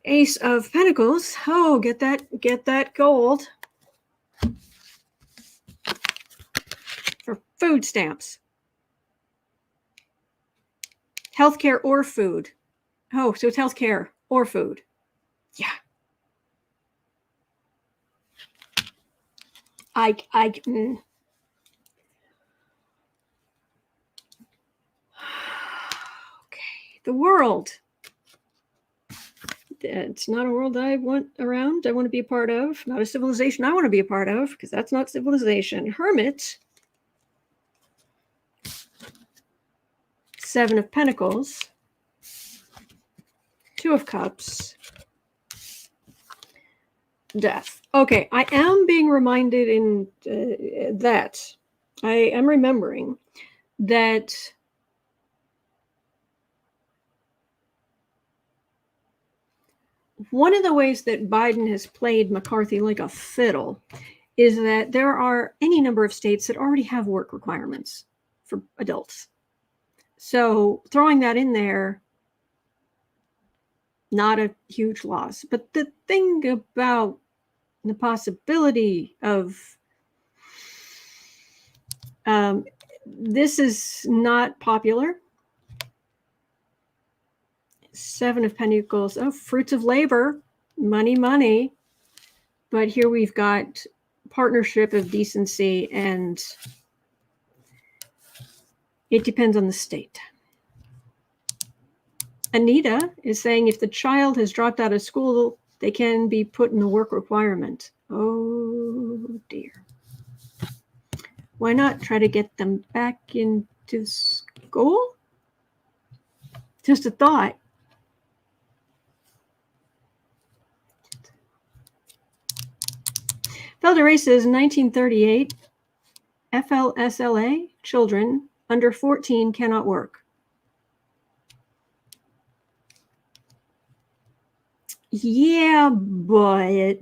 Ace of Pentacles. Oh, get that gold. For food stamps. Healthcare or food. Oh, so it's healthcare or food. Yeah. Okay. The world. It's not a world I want around. I want to be a part of. Not a civilization I want to be a part of, because that's not civilization. Hermit. 7 of Pentacles. 2 of Cups. Death. Okay, I am being reminded in that I am remembering that one of the ways that Biden has played McCarthy like a fiddle is that there are any number of states that already have work requirements for adults. So throwing that in there, not a huge loss. But the thing about the possibility of this is not popular. 7 of Pentacles. Oh, fruits of labor. Money. But here we've got partnership of decency, and it depends on the state. Anita is saying if the child has dropped out of school, they can be put in the work requirement. Oh, dear. Why not try to get them back into school? Just a thought. Felder says 1938, FLSLA, children under 14 cannot work. Yeah, but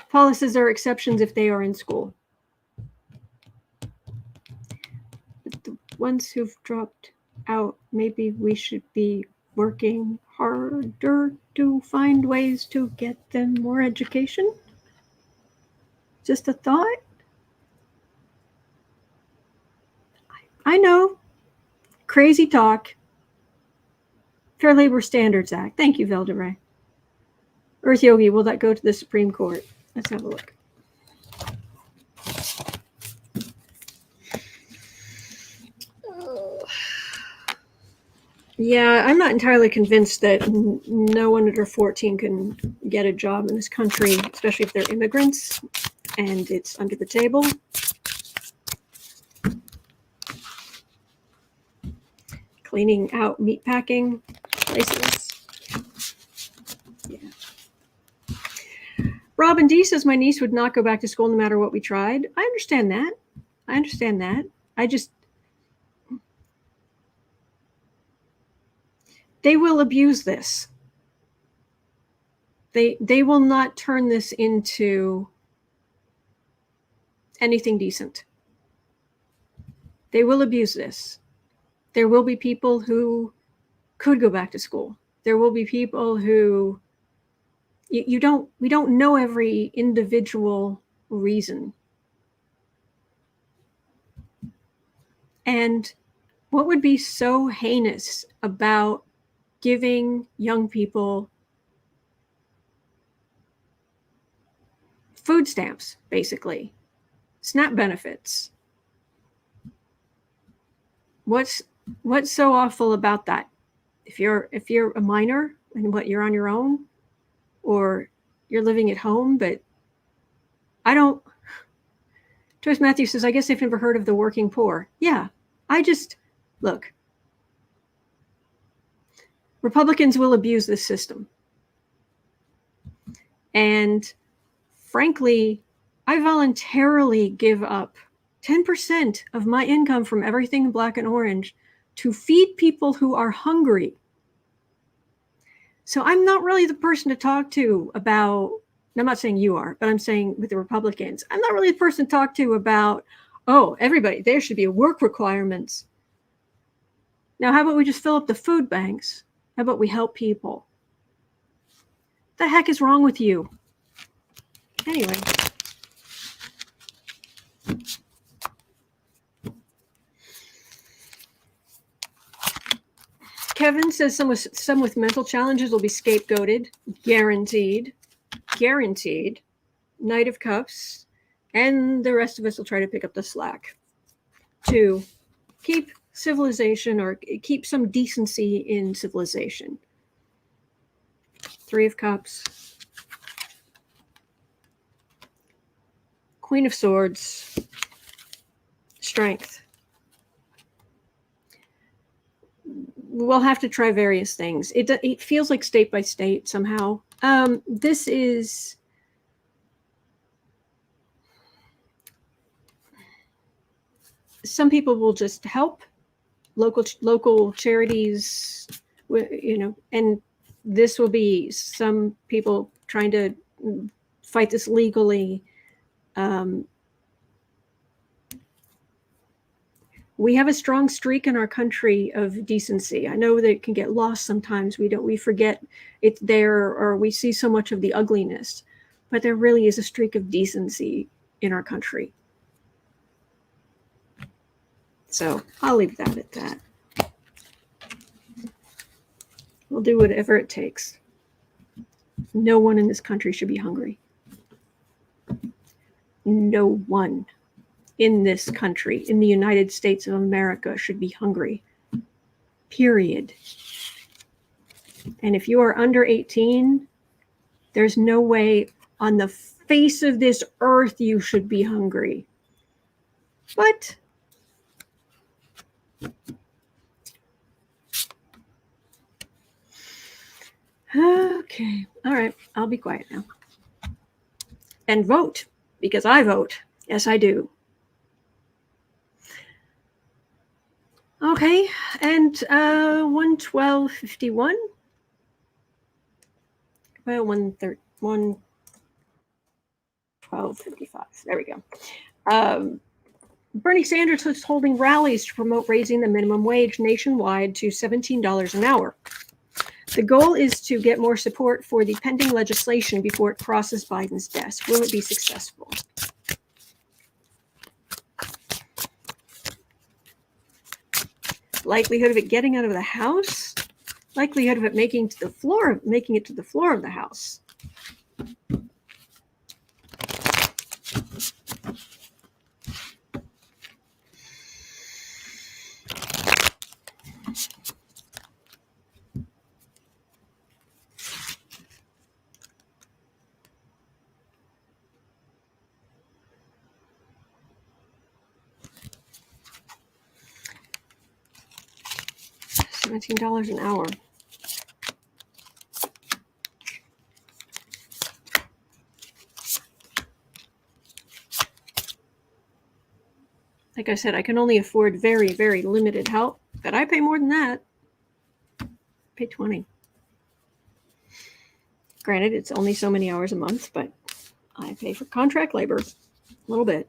policies are exceptions if they are in school. But the ones who've dropped out, maybe we should be working harder to find ways to get them more education. Just a thought. I know. Crazy talk. Fair Labor Standards Act. Thank you, Velderay. Earth Yogi, will that go to the Supreme Court? Let's have a look. Yeah, I'm not entirely convinced that no one under 14 can get a job in this country, especially if they're immigrants and it's under the table. Cleaning out meatpacking places. Yeah. Robin D says my niece would not go back to school no matter what we tried. I understand that. They will abuse this. They will not turn this into anything decent. They will abuse this. There will be people who could go back to school. There will be people who we don't know every individual reason. And what would be so heinous about giving young people food stamps, basically, SNAP benefits? What's so awful about that? If you're a minor and you're on your own, or you're living at home, but I don't. Joyce Matthews says, I guess I've never heard of the working poor. Yeah, look. Republicans will abuse this system. And frankly, I voluntarily give up 10% of my income from everything black and orange to feed people who are hungry. So I'm not really the person to talk to about, I'm not saying you are, but I'm saying with the Republicans, I'm not really the person to talk to about, oh, everybody, there should be work requirements. Now, how about we just fill up the food banks? How about we help people? The heck is wrong with you? Anyway. Kevin says some with mental challenges will be scapegoated. Guaranteed. Guaranteed. Knight of Cups. And the rest of us will try to pick up the slack. 2, keep civilization or keep some decency in civilization. 3 of Cups. Queen of Swords. Strength. We'll have to try various things. It feels like state by state somehow. This is... Some people will just help local charities, you know, and this will be some people trying to fight this legally. We have a strong streak in our country of decency. I know that it can get lost sometimes. We forget it's there, or we see so much of the ugliness, but there really is a streak of decency in our country. So I'll leave that at that. We'll do whatever it takes. No one in this country should be hungry. No one in this country, in the United States of America, should be hungry. Period. And if you are under 18, there's no way on the face of this earth you should be hungry. But okay, all right, I'll be quiet now. And vote, because I vote. Yes, I do. Okay, and 112.51. Well, 112.55. There we go. Bernie Sanders is holding rallies to promote raising the minimum wage nationwide to $17 an hour. The goal is to get more support for the pending legislation before it crosses Biden's desk. Will it be successful? Likelihood of it getting out of the House? Likelihood of it making it to the floor of the House. $17 an hour. Like I said, I can only afford very, very limited help, but I pay more than that. I pay $20. Granted, it's only so many hours a month, but I pay for contract labor a little bit.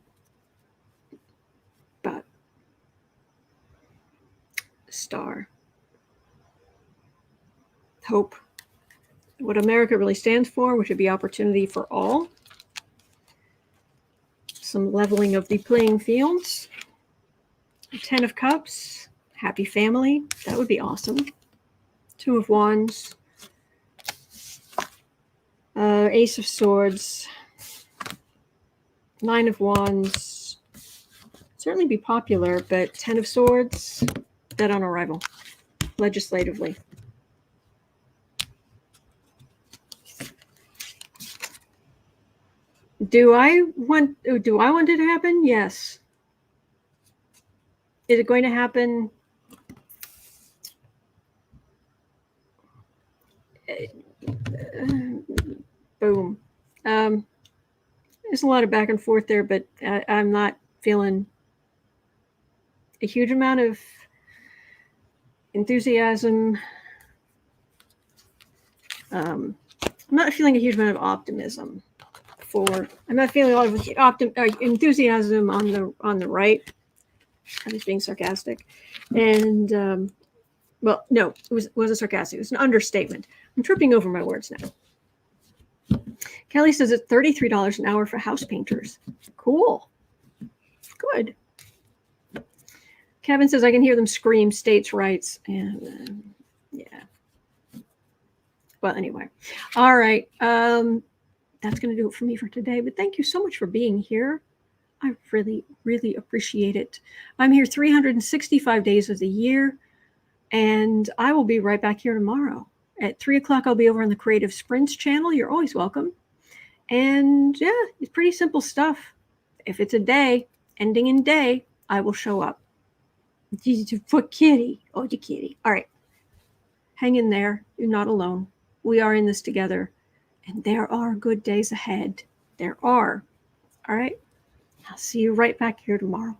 But star. Hope. What America really stands for, which would be opportunity for all. Some leveling of the playing fields. 10 of Cups. Happy family. That would be awesome. 2 of Wands. Ace of Swords. 9 of Wands. Certainly be popular, but 10 of Swords, dead on arrival, legislatively. Do I want it to happen? Yes. Is it going to happen? Boom. There's a lot of back and forth there, but I'm not feeling a huge amount of enthusiasm I'm not feeling a huge amount of optimism. I'm not feeling a lot of enthusiasm on the right. I was being sarcastic, and well, no, it wasn't sarcastic. It was an understatement. I'm tripping over my words now. Kelly says it's $33 an hour for house painters. Cool. Good. Kevin says I can hear them scream states' rights, and yeah. Well, anyway, all right. That's going to do it for me for today. But thank you so much for being here. I really, really appreciate it. I'm here 365 days of the year, and I will be right back here tomorrow at 3 o'clock. I'll be over on the Creative Sprints channel. You're always welcome. And yeah, it's pretty simple stuff. If it's a day, ending in day, I will show up. For kitty. Oh, the kitty. All right. Hang in there. You're not alone. We are in this together. And there are good days ahead. There are. All right. I'll see you right back here tomorrow.